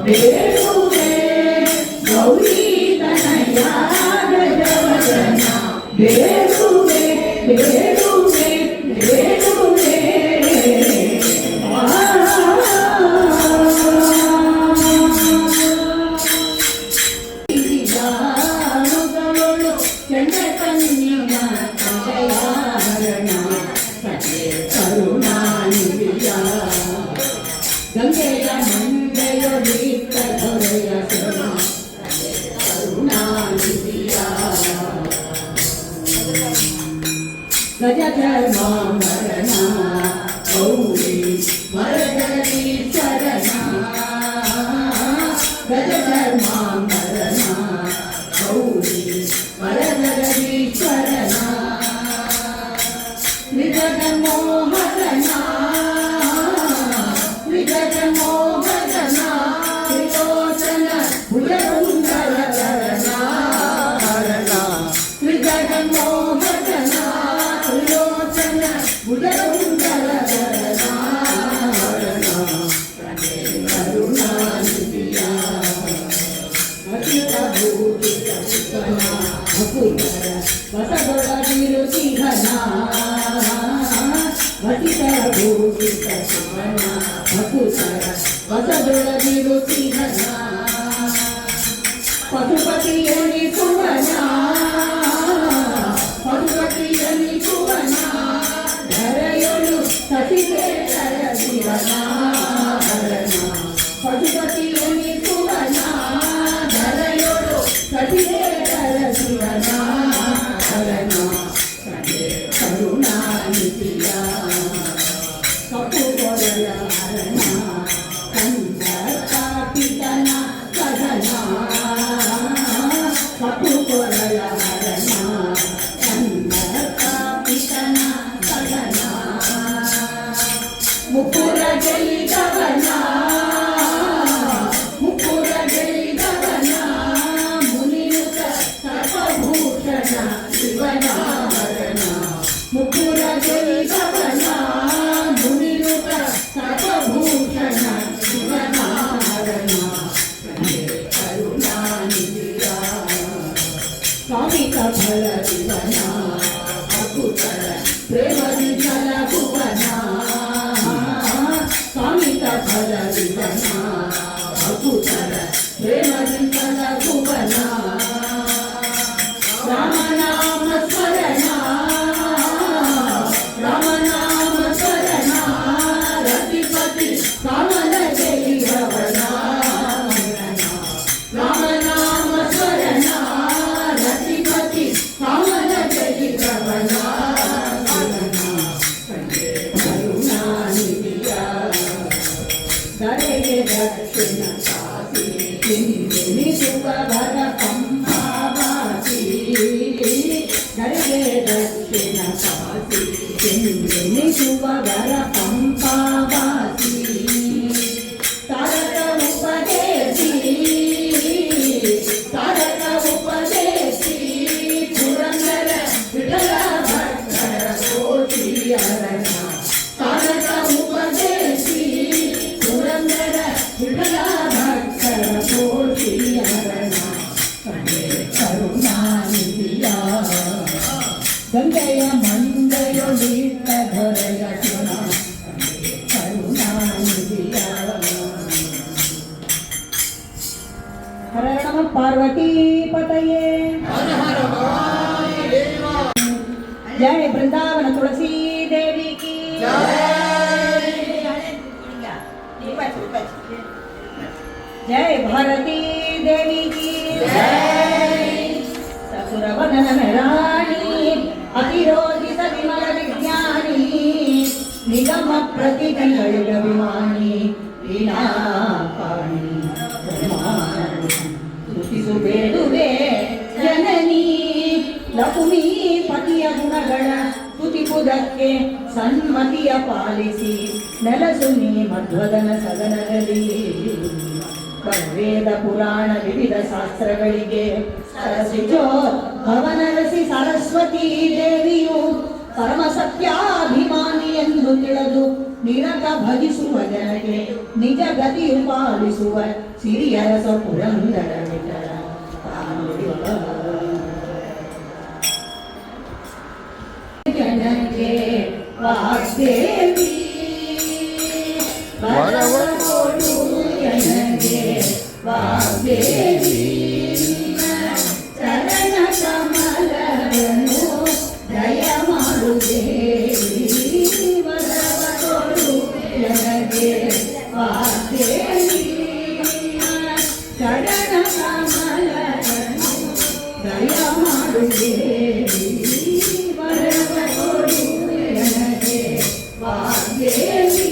ಬೇಡುವೆ ಗೌರಿ ತನಯ ಗಜವದನ ಬೇಡುವೆ ಬೇಡುವೆ ಬೇಡುವೆ ಗಂಗೆಯ ಮಂಡೆಯೊಳಿತ ದೊರೆಯ ಕರುಣಾನಿಧಿಯ ಗಜ ಧರ್ಮಾಮರಣ ಗೌರಿ ವರದರಿ ಶರಣ ಗಜ ಧರ್ಮಾಮರಣ ಗೌರಿ ವರದರಿ ಶರಣ ನಿಜಗ ಮೋಹನ ವಸದೊಳಗಿರು ಸಿಂಹನ ವಸಿತರ ಭೂಷಿತ ಶಿವನ ಭಕುತರ ವಸದೊಳಗಿರು ಸಿಂಹನ ಪಶುಪತಿಯಲಿ ಸುವನ ಪಶುಪತಿಯಲಿ ಸುವನ ಧರೆಯೊಳು ಸತಿಕೇತರ ಶಿವನ ಪಶುಪತಿಯಲಿ ಸುವನ ಧರೆಯೊಳು ಸತಿಕೇತರ ಶಿವನ ಕರುಣಾನಿಧಿಯ ಕಪ್ಪು ಕೊರಳ ಹರಣ ಕಂದ ಕಾಪಿತನ ಕದನ ಕಪ್ಪು ಕೊರಳ ಹರಣ ಕಂದ ಕಾಪಿತನ ಕದನ ಮುಕುರ ಗೆಲಿದವನ ಮುಕುರ ಗೆಲಿದವನ ಮುನಿಯುತ ಸರ್ವಭೂಷಣ ಶಿವನ ಮುಕುರ ಗೆಲಿದವನ ಮುನಿಯುತ ಸರ್ವಭೂಷಣ ಶಿವನ ಕರುಣಾನಿಧಿಯ ಕಾಮಿಕ ಫಲ ಶಿವನ ಅಕುತರ ಪ್ರೇಮದಿ ಫಲ ಭುವನ ಕಾಮಿಕ ಫಲ ಶಿವನ ಅಕುತರ ಪ್ರೇಮದಿ ಫಲ ಭುವನ ರಾಮನಾಮ ಸ್ಮರಣ ರಾಮನಾಮ ಸ್ಮರಣ ರತಿಪತಿ ಕಾಮನ ಗೆಲಿದವನ ರಾಮನಾಮ ಸ್ಮರಣ ರತಿಪತಿ ಕಾಮನ ಗೆಲಿದವನ ಕರುಣಾನಿಧಿಯ ಧರೆಗೆ ದಕ್ಷಿಣ ಕಾಸಿ ನಿಸುವ ಭರ ಪಂಪಾವಾಸಿ ಧರೆಗೆ ದಕ್ಷಿಣ ಕಾಸಿ ನಿಸುವ ಭರ ಪಂಪಾವಾಸಿ ತಾರಕ ಉಪದೇಶಿ ತಾರಕ ಉಪದೇಶಿ ಪುರಂದರ ವಿಠಲ ಭಕ್ತರ ಕೋಟಿ ಅರಣ ತಾರಕ ಉಪದೇಶಿ ಪುರಂದರ ವಿಠಲ ಭಕ್ತರ ಕೋಟಿ ಅರಣ ಕರುಣಾನಿಧಿಯ ಗಂಗೆಯ ಮಂಡೆಯೊಳಿತ ದೊರೆಯ ಶಿವನ ಕರುಣಾನಿಧಿಯ ಹರ ನಮಃ ಪಾರ್ವತಿ ಪತಯೇ जय वृंदावन तुलसी देवी की जय जय भारती देवी की ससुरवदन राणी अतिरोधित विमल विज्ञानी निगम प्रतिगणविमानी लीलापाणी ಸ್ತುತಿಸುಬೇಡುವೆ ಜನನಿ ಲಕ್ಷ್ಮೀ ಪತಿಯ ಗುಣಗಳ ಸ್ತುತಿಪುದಕ್ಕೆ ಸನ್ಮತಿಯ ಪಾಲಿಸಿ ನೆಲಸು ನೀ ಮಧ್ವದನ ಸದನದಲ್ಲಿ ವೇದ ಪುರಾಣ ವಿವಿಧ ಶಾಸ್ತ್ರಗಳಿಗೆ ಸರಸಿಜೋ ಭವನರಸಿ ಸರಸ್ವತೀ ದೇವಿಯು ಪರಮ ಸತ್ಯಾಭಿಮಾನಿ ಎಂದು ತಿಳಿದು ನಿರತ ಭಜಿಸುವ ಜನಗೆ ನಿಜ ಗತಿಯು ಪಾಲಿಸುವ ಸಿರಿಯರಸ ಪುರಂದರ ವಿಠಲ ಜನಕ್ಕೆ ವಾಗ್ದೇವಿ ವರವೋಡು ಜನಗೆ ವಾಗ್ದೇವಿ ಚರಣ ಕಮಲವನ್ನು ದಯ ಮಾಡುದೇವಿ ವರವೋಡು ಜನಗೆ ವಾಗ್ದೇವಿ ಚರಣ ಕಮಲವನ್ನು ದಯ ಮಾಡುದೇವಿ ವರವೋಡು ಜನಗೆ ವಾಗ್ದೇವಿ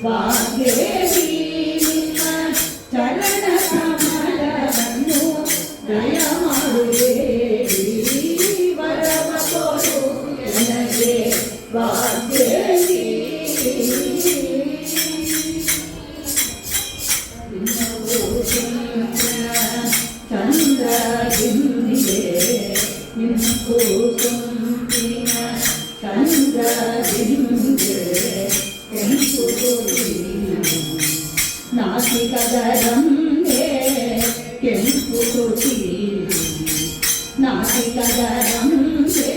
ವಾಗ್ದೇವಿ ಚರಣ ಕಮಲವನ್ನು ದಯ ಮಾಡುದೇವಿ ವರವ ಕೊಡು ನನಗೆ ವಾಗ್ದೇವಿ ಚಂದ್ರ ಬಿಂದಿಗೆ ನಿಂತು ತುಂಬಿನ ಚಂದ್ರ ಬಿಂದಿಗೆ ನಾಸಿಕದರಂಬೆ ಕೆಂಪು ತುಟಿ ನಾಸಿಕದರಂಬೆ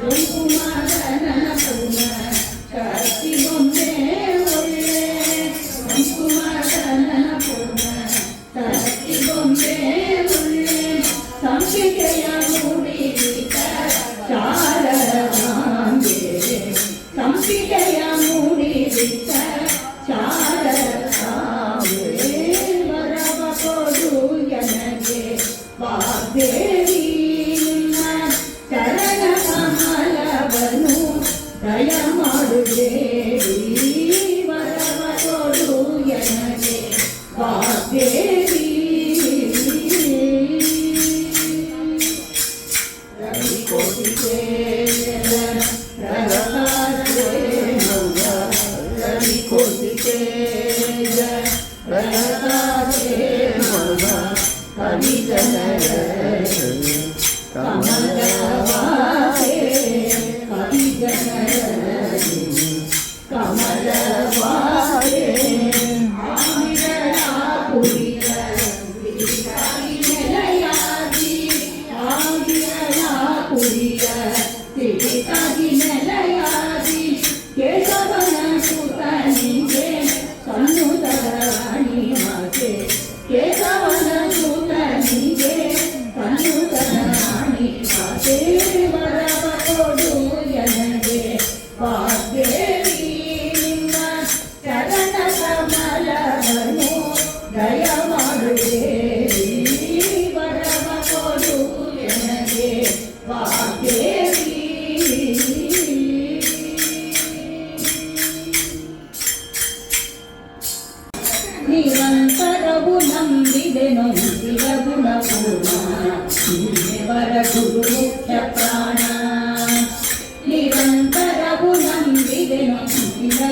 ಕುಂಕುಮದನ ಪುನ ಕತ್ತಿ ಬೊಂಬೆ ಒಳ್ಳೆ ಕುಂಕುಮದನ ಪುನ ಕತ್ತಿ ಬೊಂಬೆ ಒಳ್ಳೆ ಸಂಪಿಗೆಯ ಮೂಡಿದ ಶಾರದಾಂಬೆ ಸಂಪಿಗೆಯ ಮೂಡಿದ ಶಾರದಾಂಬೆ ವರವ ಕೊಡು ನನಗೆ ವಾಗ್ದೇವಿ ಚರಣ ಕಮಲವನ್ನು ದಯ ಮಾಡುದೇವಿ ವರವ ಕೊಡು ನನಗೆ ವಾಗ್ದೇವಿ ವರವ ಕೊಡು ನನಗೆ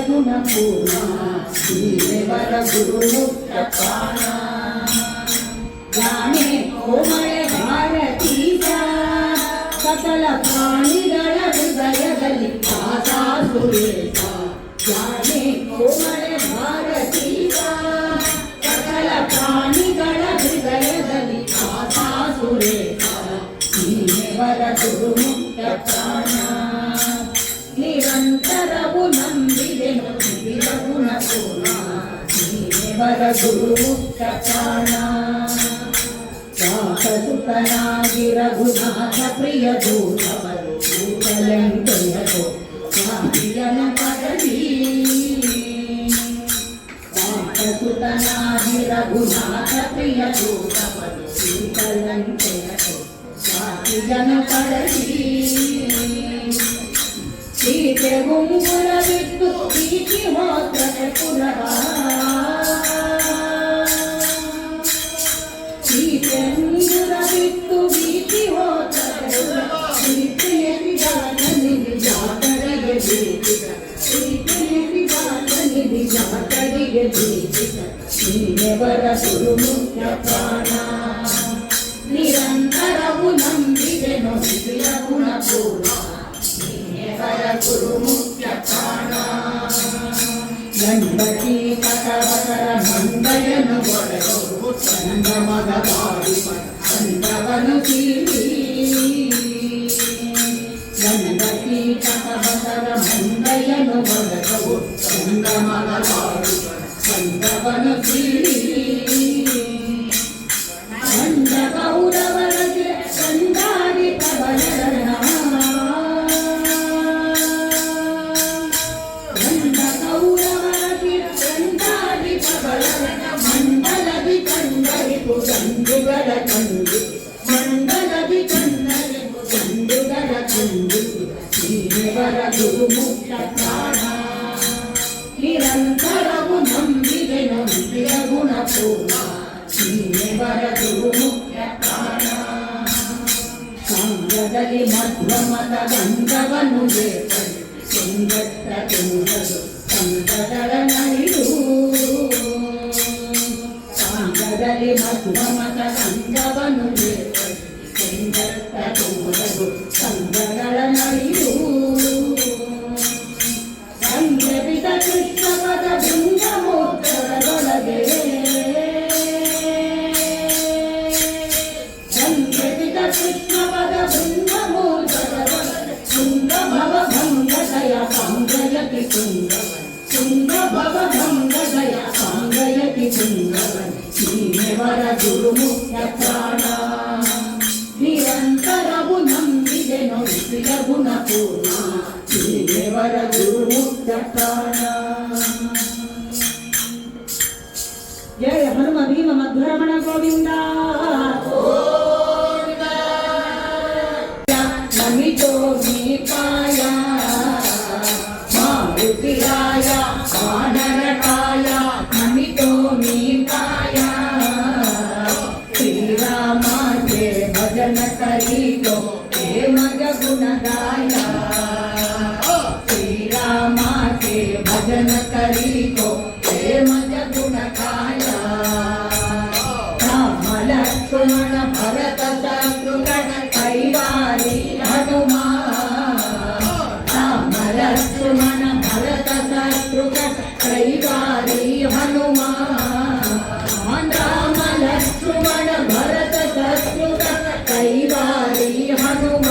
ಗುಣಪೂರ್ಣ ಶ್ರೀದೇವರ ಗುರುಮುಕ್ತ ಪ್ರಾಣ ಜಾಣೆ ಕೋಮಳೆ ಭಾರತೀಶ ಸಕಲ ಪ್ರಾಣಿಗಳ ಹೃದಯದಲ್ಲಿ ಆಸಾ ಸುರೇಶ ಜಾಣೆ ಕೋಮಳೆ ಭಾರತೀಶ ಸಕಲ ಪ್ರಾಣಿಗಳ ಹೃದಯದಲ್ಲಿ ಆಸಾ ಸುರೇಶ ಶ್ರೀದೇವರ ಗುರುಮುಕ್ತ ಪ್ರಾಣ ನಿರಂತರವು ನಂಬಿದೆನು ಗುಣಪೂರ್ಣ ಶ್ರೀದೇವರ ಗುರುಮುಕ್ತ ಪ್ರಾಣ ಸುತನಾಗಿ ರಘುನಾಥ ಪ್ರಿಯ ದೂತವರು ಭೂತಲೆಂತೆಯದು ಸ್ವಾಮಿಯನ ಪದವಿ ಸುತನಾಗಿ ರಘುನಾಥ ಪ್ರಿಯ ದೂತವರು ಭೂತಲೆಂತೆಯದು ಸ್ವಾಮಿಯನ ಪದವಿ ಸೀತೆ ಗುಂಗುರವಿದ್ದು ಪ್ರೀತಿ ಹೋದರೆ ಪುನಃ ಸೀತೆ ಗುಂಗುರವಿದ್ದು ಪ್ರೀತಿ ಹೋದರೆ ಸೀತೆಯಲ್ಲಿ ಜಾತನಿಗೆ ಜಾತರಿಗೆ ದೀಪಿತ ಸೀತೆಯಲ್ಲಿ ಜಾತನಿಗೆ ಜಾತರಿಗೆ ದೀಪಿತ ನೀನೆವರ ಗುರುಮುಖ್ಯ ಪ್ರಾಣ ನಿರಂತರವು ನಂಬಿದೆನು ನಿಖಿಲ ಗುಣಪೂರ್ಣ ಗುರುಮುಖ್ಯ ಪ್ರಾಣ ಗಂಡಕಿ ಕಟವಕರ ಮಂದಯನು ಒಡೆದು ಸಂಗಮದ ಬಾಡಿ ಸಂಗವನು ತೀರಿ ಗಂಡಕಿ ಕಟವಕರ ಮಂದಯನು ಒಡೆದು ಸಂಗಮದ ಬಾಡಿ ಸಂಗವನು ತೀರಿ ಗಂಡ ಗೌರವರಿಗೆ ಸಂಗಾಡಿ ಪ್ರಬಲರಣ ಮಂಡಲದಿ ಕಂಡರಿಪು ಗಂಡುಗಳ ಕಂಡು ಮಂಡಲದಿ ಕಂಡರಿಪು ಗಂಡುಗಳ ಕಂಡು ಶ್ರೀದೇವರ ಗುರುಮುಖ್ಯ ಪ್ರಾಣ ನಿರಂತರವು ನಂಬಿದೆನು ನಿಖಿಲ ಗುಣಪೂರ್ಣ ಶ್ರೀದೇವರ ಗುರುಮುಖ್ಯ ಪ್ರಾಣ ಸಂಘದಲ್ಲಿ ಮಧ್ವಮದ ಗಂಧವನ್ನು ಬೇಕಲು ಸಂಗತ್ತ ತುಂಬದು ಸಂಘಗಳ ನೈಡು ಸಂಘದಲ್ಲಿ ಮಧ್ವಮದ ಗಂಧವನ್ನು ಬೇಕಲು ಸಂಗತ್ತ ತುಂಬದು ಸಂಘಗಳ ನೈಡು ಸಂಘವಿದ ಕೃಷ್ಣ ಪದ ಬೃಂದಮೋತ್ತರದೊಳಗೆ ಸಂಘವಿದ ಕೃಷ್ಣ ಪದ ಬೃಂದಮೋತ್ತರದೊಳಗೆ ಶೃಂಗ ಭವ ಭಂಗದಯ ಸಾಂಗಯತಿ ಶೃಂಗವನ್ ಶೃಂಗ ಭವ ಭಂಗದಯ ಸಾಂಗಯತಿ ಶೃಂಗವನ್ ಶ್ರೀದೇವರ ಗುರುಮುಖ್ಯ ಪ್ರಾಣ ನಿರಂತರವು ನಂಬಿದೆನು ನಿಖಿಲ ಗುಣಪೂರ್ಣ ಶ್ರೀದೇವರ ಗುರುಮುಖ್ಯ ಪ್ರಾಣ ಜಯ ಹನುಮ ಭೀಮ ಮಧ್ವರಮಣ ಗೋವಿಂದ ನಮಿತೋ ದೀಪಾಯ ಮಾರುತಿರಾಯ ವಾನರಕಾಯ ನಮಿತೋ ನೀಕಾಯ ಶ್ರೀರಾಮ ಜಯ ಭಜನ ಕರೀತೋ ಹೇ ಮಗ ಗುಣಗಾಯ ಶ್ರೀರಾಮ ಜಯ ಭಜನ ಕರೀತೋ ಹೇ ಮಗ ಗುಣಗಾಯ ರಾಮ ಲಕ್ಷ್ಮಣ ಭರತ ಶತ್ರುಘ್ನ ಕೈವಾರಿ ಹನುಮ ರಾಮ ಲಕ್ಷ್ಮಣ ಭರತ ಶತ್ರುಘ್ನ ಕೈವಾರಿ ಹನುಮ ರಾಮ ಲಕ್ಷ್ಮಣ ಭರತ ಶತ್ರುಘ್ನ ಕೈವಾರಿ ಹನುಮ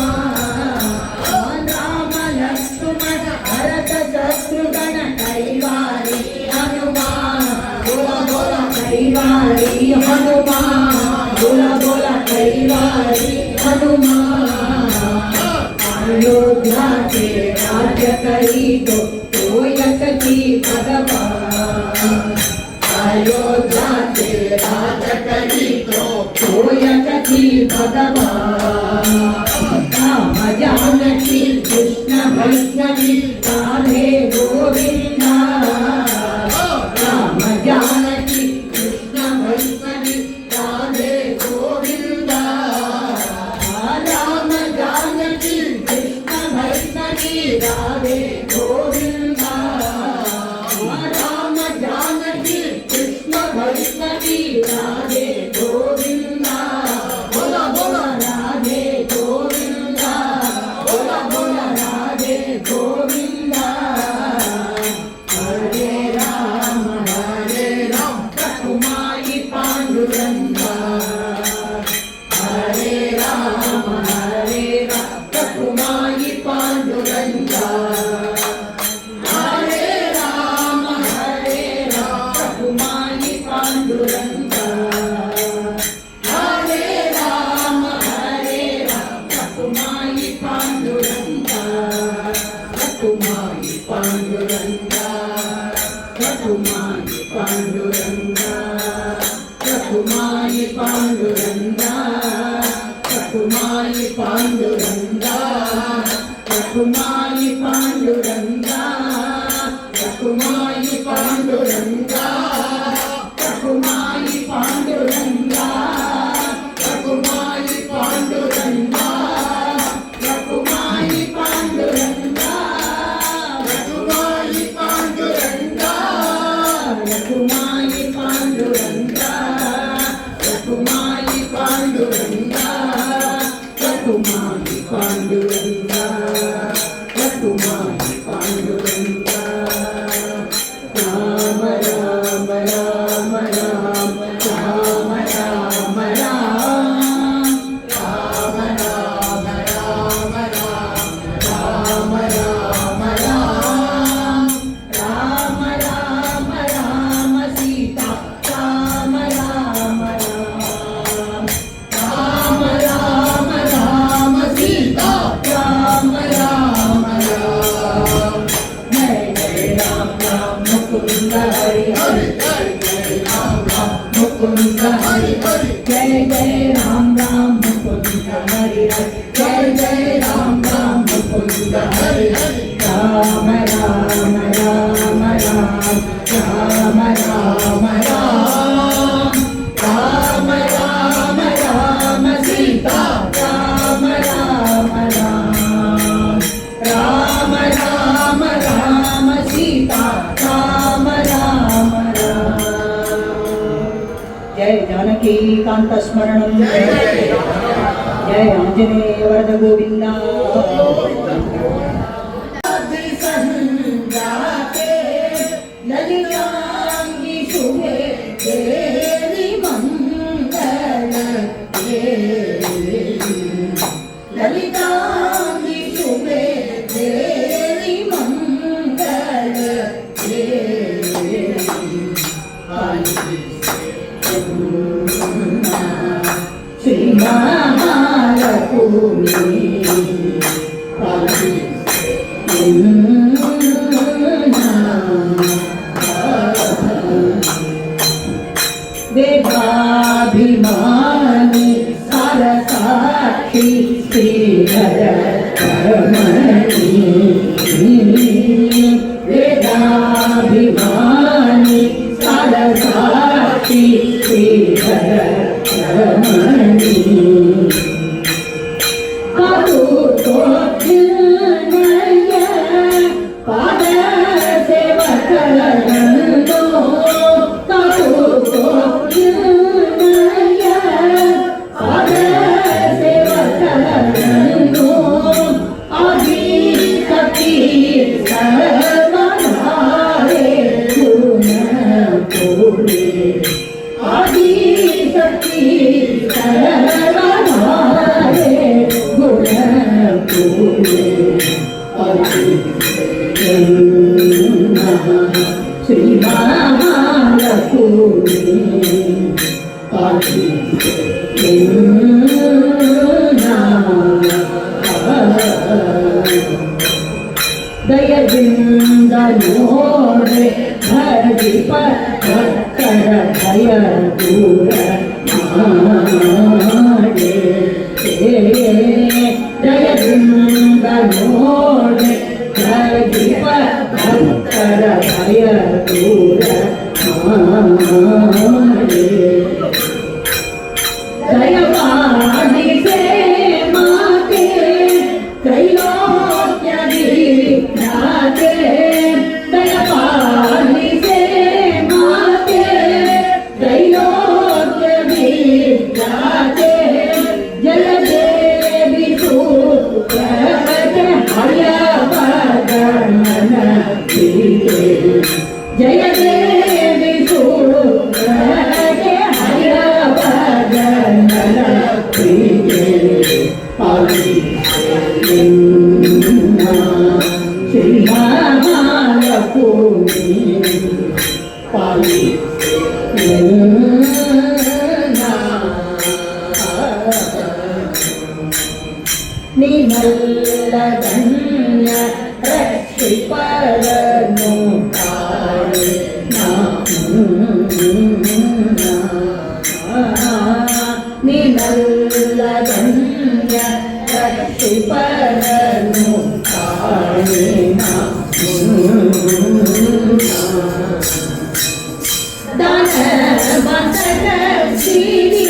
ರಾಮ ಲಕ್ಷ್ಮಣ ಭರತ ಶತ್ರುಘ್ನ ಕೈವಾರಿ ಹನುಮ ಬೋಲ ಬೋಲ ಕೈವಾರಿ ಹನುಮ ಬೋಲ ಬೋಲ ಕೈವಾರಿ ಹನುಮ अयोध्या के राज्य करी तो कोयक की भगवान अयोध्या के राज्य करी तो कोयक की भगवान राम जानकी कृष्ण वैष्णवी राधे गोविंदा राम जानकी कृष्ण वैष्णवी राधे गोविंदा राम जानकी कृष्ण वैष्णवी राधे गोविंदा ಗೋವಿಂದ ಹರೇ ರಾಮ ರಘುಮಾಯಿ ಪಾಂಡುರಂಗ ಹರೇ ರಾಮ ರಘುಮಾಯಿ ಪಾಂಡುರಂಗ ಹರೇ ರಾಮ ರಘುಮಾಯಿ ಪಾಂಡುರಂಗ ಹರೇ ರಾಮ ರಘುಮಾಯಿ ಪಾಂಡುರಂಗ ರಘುಮಾಯಿ ಪಾಂಡುರಂಗ ರಘುಮಾಯಿ ಪಾಂಡುರಂಗ ರಘುಮಾಯಿ ಪಾಂಡುರಂಗ ರಘುಮಾಯಿ ಪಾಂಡುರಂಗ ರಘುಮಾಯಿ ಪಾಂಡುರಂಗ ರಘುಮಾಯಿ ಪಾಂಡುರಂಗ ರಘುಮಾಯಿ ಪಾಂಡುರಂಗ ರಘುಮಾಯಿ ಪಾಂಡುರಂಗ ರಘುಮಾಯಿ ಪಾಂಡುರಂಗ ರಘುಮಾಯಿ ಪಾಂಡುರಂಗ ರಘುಮಾಯಿ ಪಾಂಡುರಂಗ ರಘುಮಾಯಿ ಪಾಂಡುರಂಗ ರಘುಮಾಯಿ ಪಾಂಡುರಂಗ ರಘುಮಾಯಿ ಪಾಂಡುರಂಗ ರಾಮ ರಾಮ ರಾಮ ರಾಮ ರಾಮ ರಾಮ ರಾಮ ರಾಮ ರಾಮ ರಾಮ ರಾಮ ರಾಮ ರಾಮ ರಾಮ ಸೀತಾ ರಾಮ ರಾಮ ರಾಮ ರಾಮ ರಾಮ ಸೀತಾ ರಾಮ ರಾಮ ಜಯ ಜಯ ರಾಮ ರಾಮ ಮುಕುಂದ ಹರಿ ಹರಿ ಜಯ ರಾಮ ರಾಮ ಮುಕುಂದ ಹರಿ ಹರಿ ಜಯ ಜಯ ರಾಮ ರಾಮ ಮುಕುಂದ ಹರಿ ಹರಿ ಜಯ ಜಯ ರಾಮ ರಾಮ ಮುಕುಂದ ಹರಿ ಹರಿ ರಾಮ ರಾಮ ರಾಮ ರಾಮ ರಾಮ ರಾಮ ರಾಮ ರಾಮ ರಾಮ ಸೀತಾ ರಾಮ ರಾಮ ರಾಮ ರಾಮ ರಾಮ ಸೀತಾ ರಾಮ ರಾಮ ಜಯ ಜಾನಕಿ ಕಾಂತ ಸ್ಮರಣಂ ಜಯ ಆಂಜನೇಯ ವರದ ಗೋವಿಂದ ಸಂಗಾತೆ ಲಲಿತಾಂಗಿ ಶುಭೆ ದೇವಿ ಮಂಗಳ ಲಲಿತಾಂಗಿ ಶುಭೆ ದೇವಿ ಮಂಗಳ ಶ್ರೀ ಮಹಾಲಕ್ಷ್ಮಿ ವೇದಾಭಿಮಾನಿ ಸಾರಸಾಕ್ಷಿ ಶ್ರೀಧರ ರಮಣಿ ವೇದಾಭಿಮಾನಿ ಸಾರಸಾಕ್ಷಿ ಶ್ರೀಧರ ರಮಣಿ ಪಾದ ಸೇವಕರನ್ನು ಪಾದ ಸೇವಕರನ್ನು ಆದಿ ಸತಿ ಸರ್ವನಾರೆ ಗುಣ ಕೋಡೆ ಆದಿ ಸತಿ ಸರ್ವನಾರೆ ಗುಣ ಕೋಡೆ ಶ್ರೀ ದಯದಿಂದ ನೋಡೆ ಧರಿಪ ಭಕ್ತರ ಭಯ ದೂರ ಮಾಡೆ ದಯದಿಂದ ನೋಡೆ ಧರಿಪ ಭಕ್ತರ ಭಯ ದೂರ ಮಾಡೆ ದಯವಾದಿಸೆ ಮಾತೆ ತ್ರೈಲೋಕ್ಯ ವಿಖ್ಯಾತೆ ದಯಪಾಲಿಸೆ ಮಾತೆ ತ್ರೈಲೋಕ್ಯ ವಿಖ್ಯಾತೆ ಜಲದೇವಿ ಸೂತ್ರ ಹಯ ಜಯ ದೇವಿ ಸೂರಗೆ ಹರಿಯ ಭಜನಲ ಪ್ರಿಯೆ ಪಾಲಿಸೆ ನಿನ್ನ ಶ್ರೀ ಮಹಾಲಕ್ಷ್ಮಿ ಪಾಲಿಸೆ ನಿನ್ನ ನಿನ್ನಲ್ಲದನ್ಯ ರಕ್ಷಿಪರನು ಕಾಣೆ ನಿನ್ನಲ್ಲದನ್ಯ ರಕ್ಷಿಪರನು ಕಾಣೆ ದಾನ ಬಂಧನ ಸಿರಿ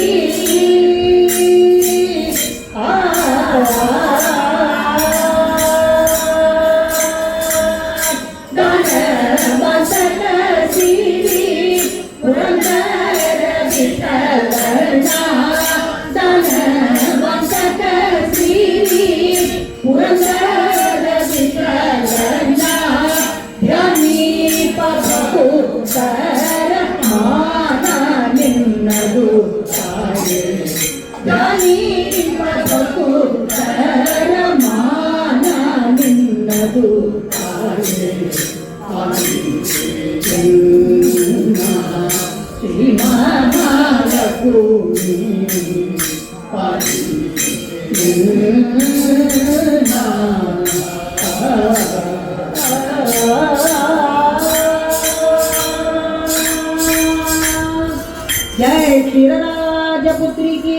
जय क्षीरराजपुत्री की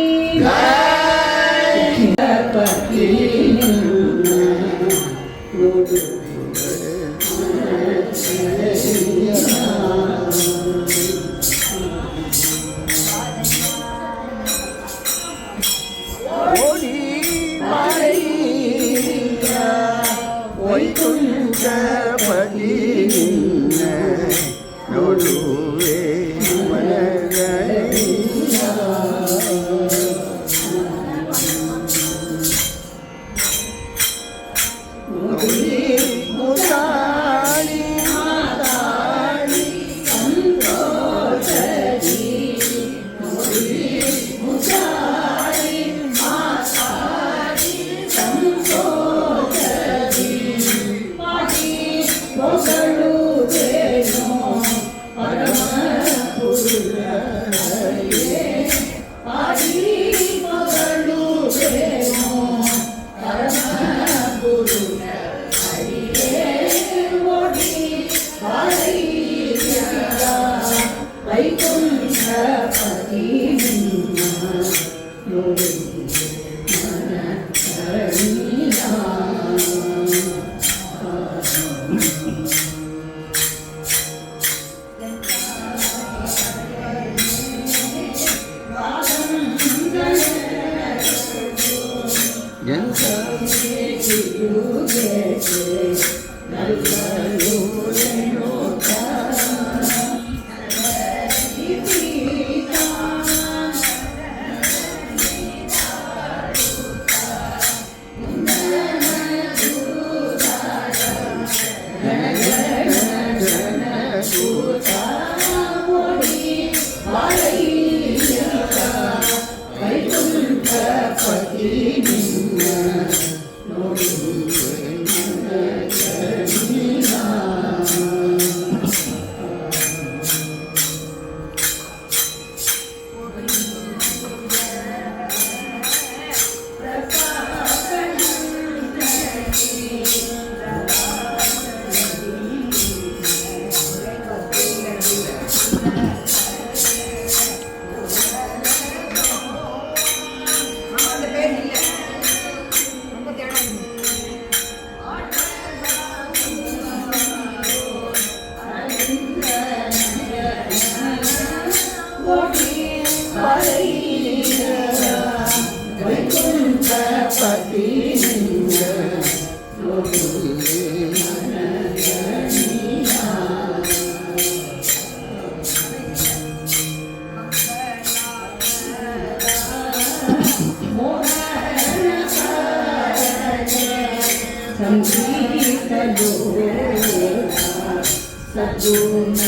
ಸದ್ಗುಣ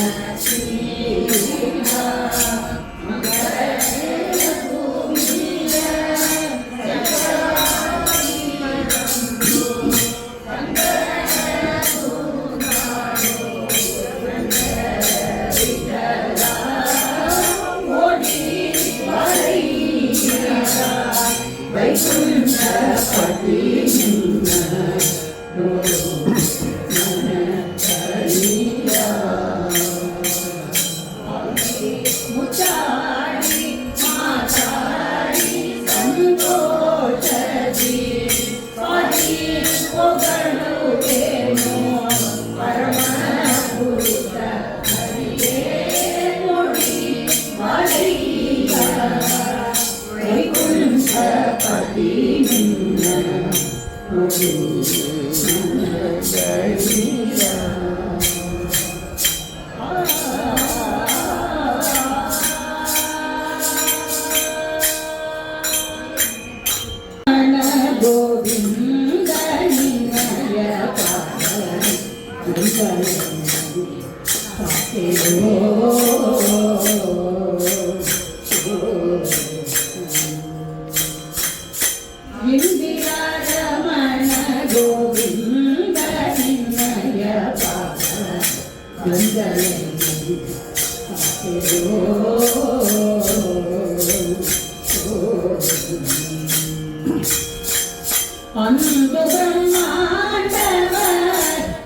ಅಂದು ಬ್ರಹ್ಮಾಂಡವ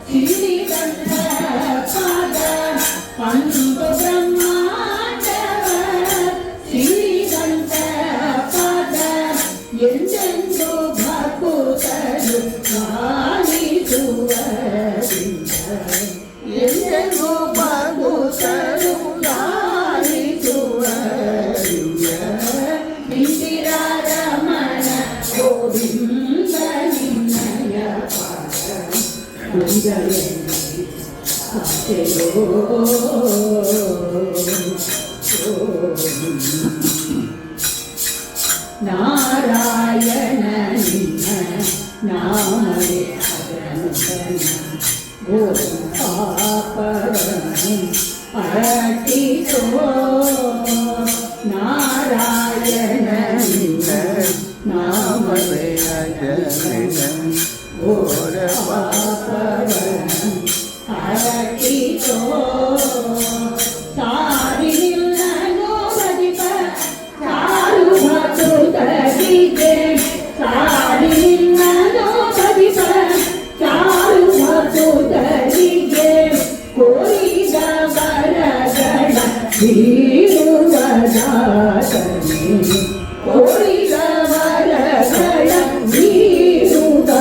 ತಿಳಿದಂತ ಪಾದ ಅಂದು ಬ್ರಹ್ಮಾಂಡವ ತಿಳಿದಂತ ಪಾದ ಎಂದೆಂದು ಭಕುತರು ಲಾಲಿಸುವರಿಂದ ಎಂದೆಂದು ಭಕುತರು ಲಾಲಿಸುವರಿಂದ ಇಂದಿರಾರಮಣ ಗೋವಿಂದ ನಿನ್ನಯ ಪಾದ ನಾರಾಯಣ ನಿನ್ನ ನಾಮವೇ ಗೋಪಾಪವನ್ನು ಅರಟಿಸೋ ನಾರಾಯಣ ನಿನ್ನ ನಾಮವೇ ಗೋಪಾಪವನ್ನು ಅರಟಿಸೋ ಸಾರಿನಿಲ್ಲನೋ ಬದಿಪ ಸಾರು ಮತ್ತು ತರದಿದೆ ಸಾರಿನಿಲ್ಲನೋ ಬದಿಪ ಸಾರು ಮತ್ತು ತರಿಗೆ ಕೋರಿದ ಬರಗಳ ಬೀರುವದಾತನೆ ಕೋರಿದ ಬರಗಳ ಬೀರುವದಾತನೆ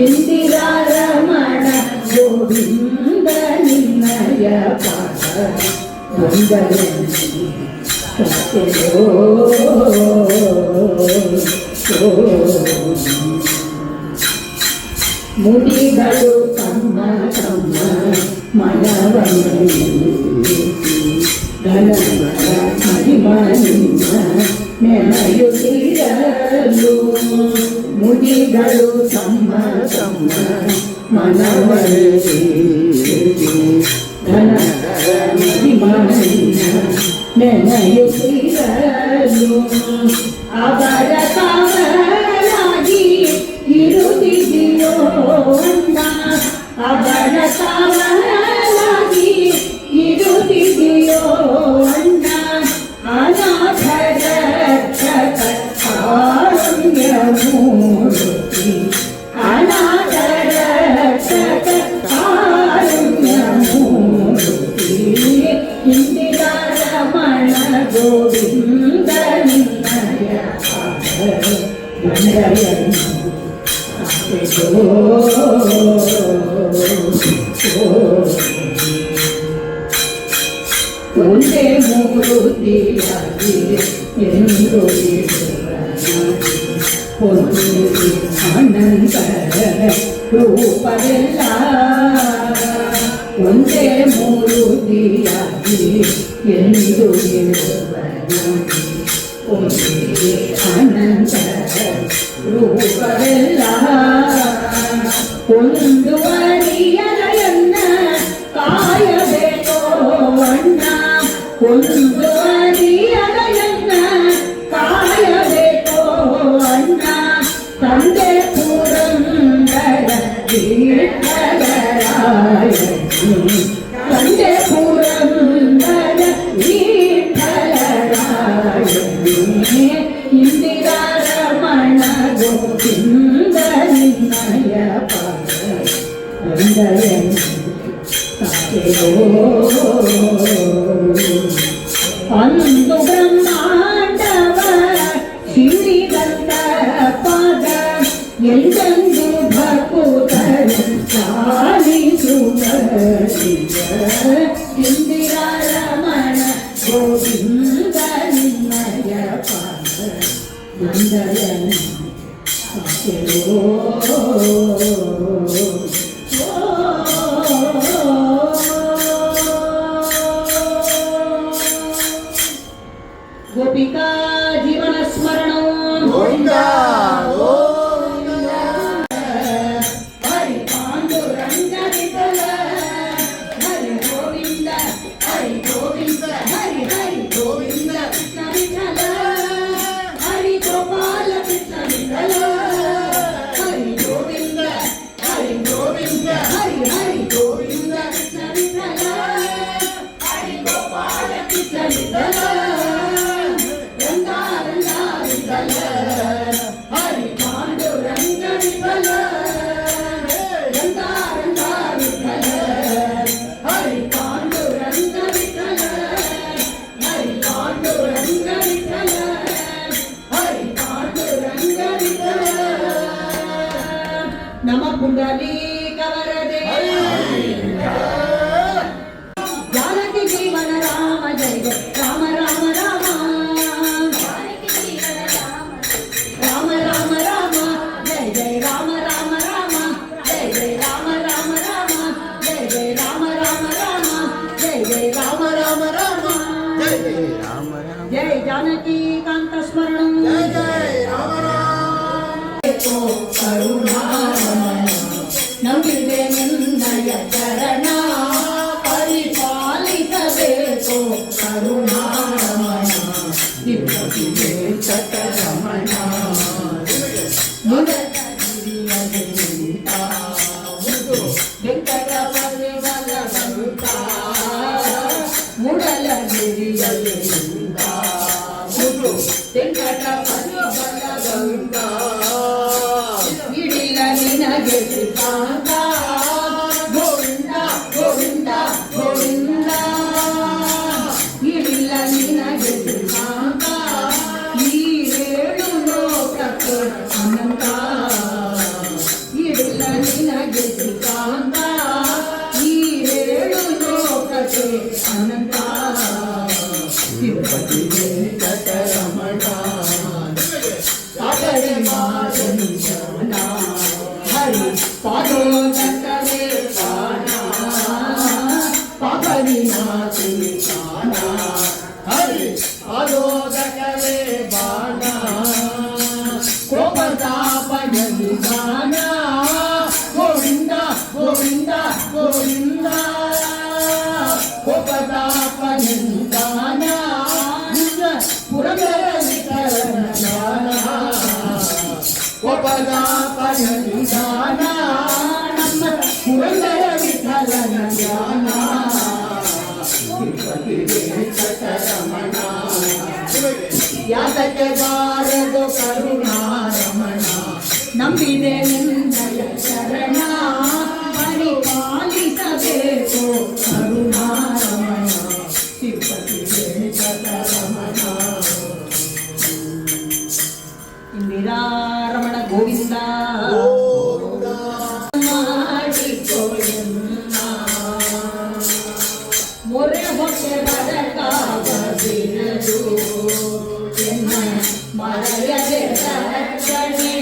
ಇಂದಿರಾರಮಣ ಗೋವಿಂದ ನಿನ್ನಯ ಪಾದ ಮುಡಿಗಳು ತಮ್ಮ ತಮ್ಮ ಮನವನ್ನು ಮಹಿಮನಿಂದ ನೆನೆಯುತ್ತಿರಲು ಮುಡಿಗಳು ತಮ್ಮ ತಮ್ಮ ಮನವನ್ನು ಮಹಿಮನಿಂದ ನೆನೆಯುತ್ತಿರಲು ಅವರ ಕಾವಲಾಗಿ ಇರುತ್ತಿದೆಯೋ ಅಣ್ಣ ಅವರ ಕಾವಲಾಗಿ ಇರುತ್ತಿದೆಯೋ ಅಣ್ಣ ಅನಾಥರ ರಕ್ಷಕ ಕಾರುಣ್ಯ ಮೂರ್ತಿ ಅನಾಥರ ರಕ್ಷಕ ಕಾರುಣ್ಯ ಮೂರ್ತಿ ಇಂದಿರಾರಮಣ ಗೋವಿಂದ ನಿನ್ನಯ ಒಂದೇ ಮೂರುತಿಯಾಗಿ ಎಂದು ಅನಂತ ರೂಪವೆಲ್ಲ ಒಂದೇ ಮೂರುತಿಯಾಗಿ ಎಂದು ಅನಂತ ರೂಪವೆಲ್ಲ ಒಂದು ಅರಿಯಲಯ ಒಂದು ಅರಿಯದಯನ್ನ ಕಾಯಬೇಕೋ ಅಣ್ಣ ತಂದೆ ಪುರಂದರ ವಿಠಲರಾಯನು ತಂದೆ ಪುರಂದರ ವಿಠಲರಾಯನು ಇಂದಿರಾ ರಮಣ ಗೋವಿಂದ ನಿನ್ನಯ ಪಾದ ಅಂದು ಬ್ರಹ್ಮಾಂಡವ ಶಿರಿದಂತ ಪಾದ ಎಂದೆಂದು ಭಕುತರ ಸಾಲಿಸುವ ಇಂದಿರಾ ರಮಣ ಗೋವಿಂದ ನಿನ್ನಯ ಪಾದ ನಂದಯನ गोपिका जीवन स्मरण ಗೋವಿಂದ हरि पांडुरंग विठल हरि गोविंद हरि गोविंद हरि हरि गोविंद कृष्ण विठल हरि गोपाल कृष्ण विठल हरि गोविंद हरि गोविंद हरि हरि गोविंद कृष्ण विठल हरि गोपाल कृष्ण विठल हरि पांडुरंग विठल हरि पांडुरंग विठल हरि पांडुरंग विठल हरि पांडुरंग विठल नम पुंडलीक वरदे जानकी जीवन राम जय जय राम राम राम राम राम राम जय जय राम राम राम जय जय राम राम राम जय जय राम राम राम जय जय राम राम राम ಜೈ ಜೈ ರಾಮ ರಾಮ जय जानकी कांत स्मरण ಜೈ ಜೈ ರಾಮ ಕರುಣಾರಮಣ ನಂಬಿದೆ ನಿನ್ನಯ ಚರಣ ಪರಿಪಾಲಿಸಬೇಕು ಕರುಣಾರಮಣ ತಿರುಪತಿಗೆ ಚಟರಮಣ ವೆಂಕಟಪತಿ ಬಲವಂತ ಮುಡಲಗಿರಿಯಲ್ಲಿ ವೆಂಕಟಪತಿ ಬಲವಂತ ಇಡಿಲ ನಿನಗೆ ಶ್ರೀಕಾಂತ ಗೋವಿಂದ ಗೋವಿಂದ ಗೋವಿಂದ ಇಡಿಲ ನಿನಗೆ ಶ್ರೀಕಾಂತ ಈ ಏಳು ಲೋಕಕ್ಕೆ ಅನಂತ ಇಡಿಲ ನಿನಗೆ ಶ್ರೀಕಾಂತ ಈ ಏಳು ಲೋಕಕ್ಕೆ ಅನಂತ ತಿರುಪತಿಗೆ ಚಟರಮಣ ಸಾಗರಿ ಮಾದನಿ ಶರಣ ಹರಿ ಪಾದೋದಕವೇ ಪ್ರಾಣ ಪಾಗರಿ ಮಾದನಿ ಪ್ರಾಣ ಹರಿ ಪಾದೋದಕವೇ ಬಾಣ ಕೋಪತಾಪದಲ್ಲಿ ಗಾನ ಗೋವಿಂದ ಗೋವಿಂದ ಗೋವಿಂದ ಕೋಪತಾಪದಲ್ಲಿ ಗಾನ ನಿಜ ಪುರಂದರ ವಿಠಲನ ಗಾನ ಕೋಪತಾಪದಲ್ಲಿ ಗಾನ ನಮ್ಮ ಪುರಂದರ ವಿಠಲನ ಗಾನ ತಿರುಪತಿಗೆ ಚಟರಮಣ ಯಾತಕ್ಕೆ ಬಾರದು ಕರುಣಾರಮಣ ನಂಬಿದೆ ನಿನ್ನಯ ಶರಣ ಪರಿಪಾಲಿಸಬೇಕು ಕರುಣಾರಮಣ ತಿರುಪತಿಗೆ ಚಟರಮಣ ಇಂದಿರಾ ರಮಣ ಗೋವಿಂದ ಮಾಡಿಕೊಳ್ಳುನ್ನ ಮೊರೆ ಹೊಟ್ಟೆ ಬರಕಾಗದಿರದು ಎನ್ನ ಮರೆಯದೆ ರಕ್ಷಣೆ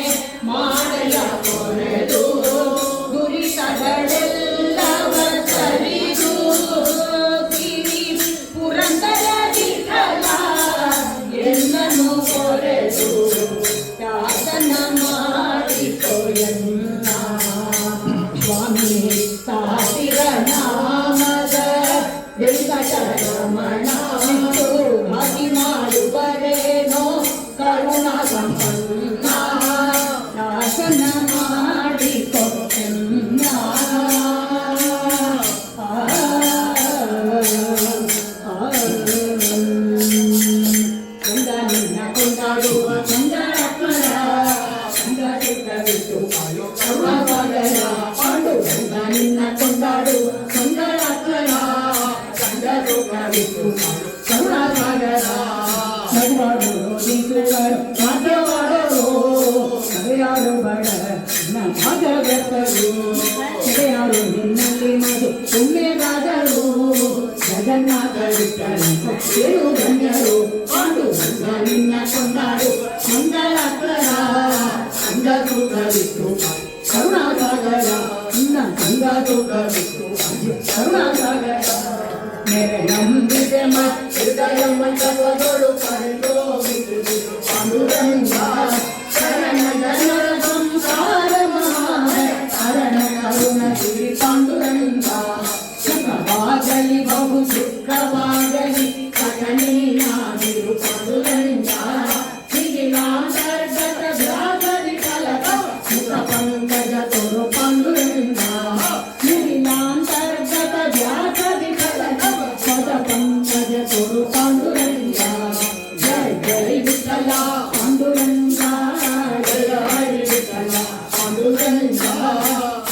ಮಾಡಲ ಕೊರೆದು ದುರಿತಗಳೆಲ್ಲವ ಸರಿದು ಗಿರಿ ಪುರಂದರ ವಿಠಲ ಎಲ್ಲನು ಕೊರೆದು ಯಾತನ ಮಾಡಿಕೊಳ್ಳುನ್ನ ಸ್ವಾಮಿ ಸಾವಿರ ನಾಮದ ವೆಂಕಟರಮಣ ಭಕ್ತರು ಧನ್ಯರು ಪಾಂಡುರಂಗ ನಿನ್ನ ಕೊಂಡಾಡು ಮಂಗಳಕರ ಅಂಗ ಸುಖವಿತ್ತು ಕರುಣಾಸಾಗರ ನಿನ್ನ ಸಂಗ ಸುಖವಿತ್ತು ಕರುಣಾಸಾಗರ ನೆರೆಯಂಬಿದೆ ಹೃದಯ ಮಂಟಪಗಳು ಪಡೆದೋಗಿತು ಪಾಂಡುರಂಗ ಶರಣ ಜನರ ಸಂಸಾರ ಶರಣ ಕರುಣ ಶ್ರೀ ಪಾಂಡುರಂಗ ಸುಖವಾಗಲಿ ಬಹು ಸುಖವಾಗಲಿ ಸಕಲೀನಾದಿರು ಪಾಂಡುರಂಗ ಸಿಗಿಲಾಂತರ್ಗತ ವ್ಯಾಗದಿ ಕಲಕ ಮುಖ ಪಂಕಜ ತೋರು ಪಾಂಡುರಂಗ ಸಿಗಿಲಾಂತರ್ಗತ ವ್ಯಾಗದಿ ಕಲಕ ಮುಖ ಪಂಕಜ ತೋರು ಪಾಂಡುರಂಗ ಜಯ ಜಯ ವಿಠಲ ಪಾಂಡುರಂಗ ಜಯ ಹರಿ ವಿಠಲ ಪಾಂಡುರಂಗ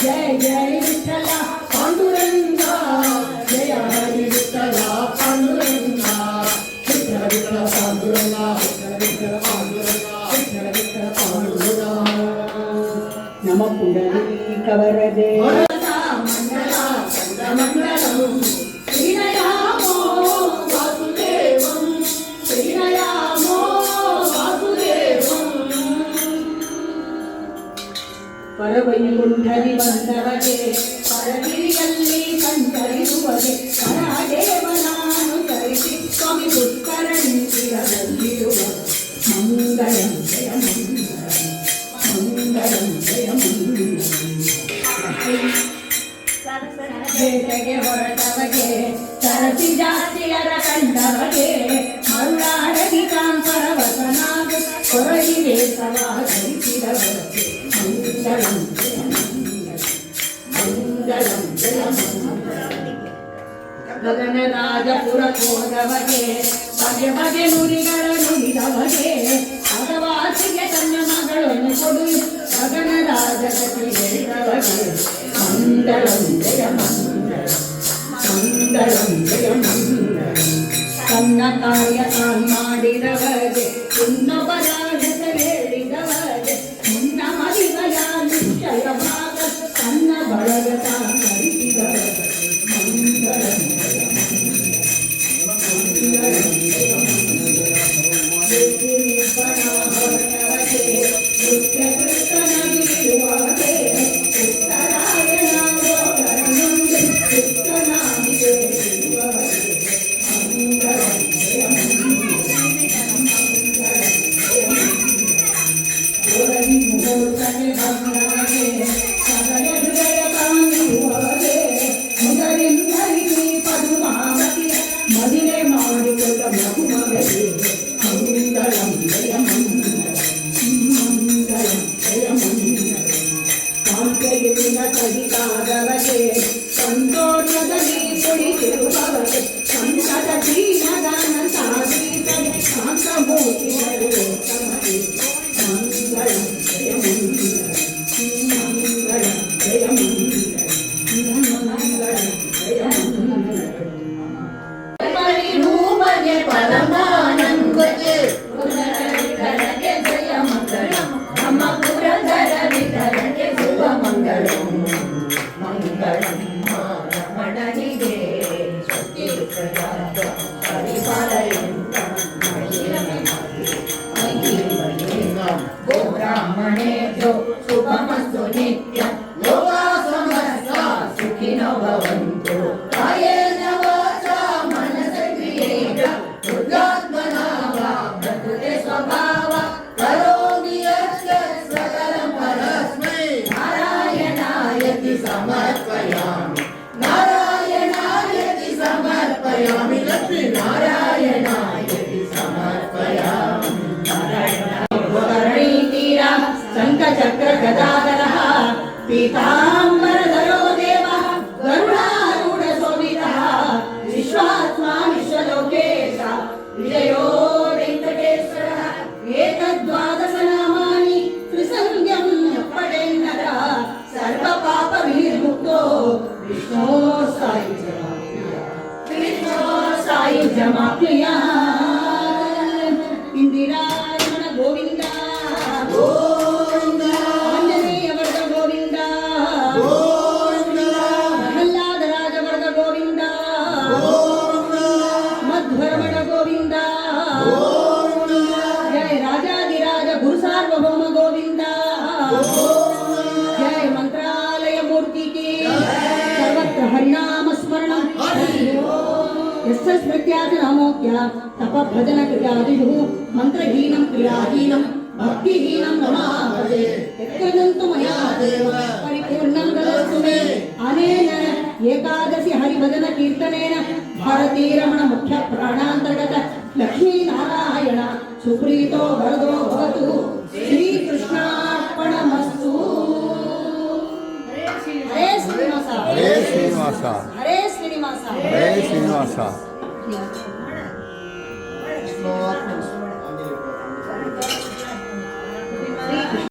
ಜಯ ಜಯ ವಿಠಲ ಪಾಂಡುರಂಗ ಜಯ ಹರಿ ವಿಠಲ ಪಾಂಡುರಂಗ ವಿಠಲ ವಿಠಲ ಪಾಂಡುರಂಗ ವಿಠಲ ವಿಠಲ ಪಾಂಡುರಂಗ ವಿಠಲ ವಿಠಲ ಪಾಂಡುರಂಗ ನಮ ಪುಂಡರೀಕವರದೆ ಮಂಗಲ ಮಂಗಲಂ ಶ್ರೀನಯಾಮೋ ವಾಸುದೇವಂ ಶ್ರೀನಯಾಮೋ ವಾಸುದೇವಂ ಪರವೈಕುಂಠರಿ ಬಂದವಗೆ ಪರಗಿರಿಯಲ್ಲಿ ಸಂಚರಿಸುವಗೆ ಪರದೇವನಾನು ತರಿಸಿ ಸ್ವಾಮಿ ಪುಷ್ಕರಣಿರದಲ್ಲಿರುವ ಮಂಗಳಂ ಜಯ ಮಂಗಳಂ ಜಯ ಬೇಟೆಗೆ ಹೊರಟವಗೆ ಸರಸಿ ಜಾತಿಯರ ಕಂಡವಗೆ ಮರುಳಾಡಗಿ ಕಾಂಪರವಸನಾಗ ಹೊರಗಿದೆ ಸವಾಧರಿಸಿದವಗೆ ಮಂಗಳಂ ಜಯ ಮಂಗಳಂ ಜಯ ಗಗನರಾಜಪುರ ಹೋದವಗೆ ಬಗೆ ಬಗೆ ನುಡಿಗಳ ನುಡಿದವಗೆ ಅಗವಾಸಿಗೆ ತನ್ನ ಮಗಳನ್ನು ಕೊಡು ಗಗನರಾಜಪತಿ ಹೇಳಿದವಗೆ ಮಂಗಳಂ ಜಯ ಮಂಗಳಂ ಜಯ ತನ್ನ ಕಾರ್ಯ ತಾನು ಮಾಡಿದವಗೆ ಇನ್ನೊಬ್ಬರ ಹೆಸರು ಹೇಳಿದವಗೆ ಮುನ್ನ ಮರಿಗಳ ನಿಶ್ಚಯವಾಗ ತನ್ನ ಬಳಗ ತಾನು ಧರಿಸಿದವಗೆ ಮಂಗಳಂ ಜಯ ಮಂಗಳಂ ಜಯ ನಿಬ್ಬಣ ಹೊರಟವಗೆ ನೃತ್ಯ ಕೃಷ್ಣನಿರುವವಗೆ ಉತ್ತರಾಯಣ ಗೋಕರನೊಂದು ಕೃಷ್ಣನಾಗಿಗೆ ಇರುವವಗೆ ಮಂಗಳಂ ಜಯ ಓರನಿ ಮುಹೂರ್ತನೆ ಬಂದವಗೆ ಸದಯ ಹೃದಯ ಕಾಣಿರುವವಗೆ ಮುದರಿಂದರಿಸಿ ಪದುಮಾವತಿಯ ಮದುವೆ ಮಾಡಿಕೊಟ್ಟ ಮಗುಮಗಳಿಗೆ ಮಂಗಳಂ ಜಯ ಮಂಗಳಂ ಜಯ ಕಾಂತೆಗಿನ ಕಡಿದಾದವಗೆ ಸಂತೋಷದಲ್ಲಿ ಕುಳಿತಿರುವವಗೆ ಸಂತದ ದೀನದಾನ ಸಾಧಿಸದೆ ಶಾಂತಮೂರ್ತಿಗಳು ಮಂಗಳಂ ಜಯ ಮಂಗಳಂ ಜಯ ಮಂಗಳಂ ಜಯ ಪರಿರೂಪಗೆ ಪರಮಾನಂದಗೆ ಪುರಧರಗೆ ಜಯ ಮಂಗಳಂ ನಮ್ಮ ಪುರಧರ ವಿಠಲಗೆ ಶುಭ ಮಂಗಳಂ ಮಂಗಳಂ ರಮಣನಿಗೆ ಶಕ್ತಿ ಪ್ರದಾತ ಪರಿಪಾಲಯಂತ ಗೋ ಬ್ರಾಹ್ಮಣೇಭ್ಯೋ ಶುಭಮಸ್ತು ನಿತ್ಯಂ ಲೋಕಾ ಸಮಸ್ತಾ ಸುಖಿನೋ ಭವಂತು ಕಾಯೇನ ವಾಚಾ ಮನಸೇಂದ್ರಿಯೇಣ ದುರ್ಗಾತ್ಮನಾ ವಾ ಪ್ರಕೃತೆ ಸ್ವಭಾವ ಕರೋಮಿ ಯಸ್ಯ ಸಕಲಂ ಪರಸ್ಮೈ ನಾರಾಯಣಾಯತಿ ಸಮರ್ಪಯಾಮಿ ನಾರಾಯಣಾಯತಿ ಸಮರ್ಪಯಾಮಿ ಲಕ್ಷ್ಮೀ ನಾರಾಯಣಾಯತಿ ಸಮರ್ಪಯಾಮಿ ಧರಣಿ ತೀರ ಶಂಖಚಕ್ರ ಗದಾಧರಃ ಪೀತಾಂಬರಧರೋ ದೇವಃ ಗರುಡಾರೂಢ ಶೋಭಿತಃ ವಿಶ್ವಾತ್ಮ ವಿಶ್ವಲೋಕೇಶ ವಿಜಯೋ ವೆಂಕಟೇಶ್ವರಃ ಏತದ್ವಾದಶ ನಾಮಾನಿ ತ್ರಿಸಂಧ್ಯಂ ಪಡೆನ್ನರ ಸರ್ವ ಪಾಪ ವಿನಿರ್ಮುಕ್ತೋ ವಿಷ್ಣೋ ಸಾಯುಜ್ಯಮಾಪ್ನುಯ ಇಂದಿರಾಯಣ ಗೋವಿಂದ ಆಂಜನೇಯ ವರ್ಗ ಗೋವಿಂದ ಪ್ರಹ್ಲಾದ ರಾಜ ವರ್ಗ ಗೋವಿಂದ यस्य स्मृत्याति नामोक्त्या तपभजन क्रियादिषु मन्त्रहीनं क्रियाहीनं भक्तिहीनं नमामहे यत्कृतं मया देव परिपूर्णं ददतु मे अनेन एकादशि हरिभजन कीर्तनेन भारतीरमण मुख्य प्राणान्तर्गत लक्ष्मीनारायण सुप्रीतो वरदो भवतु श्रीकृष्णार्पणमस्तु हरे श्रीनिवास हरे श्रीनिवास हरे श्रीनिवास हरे श्रीनिवास श्लोक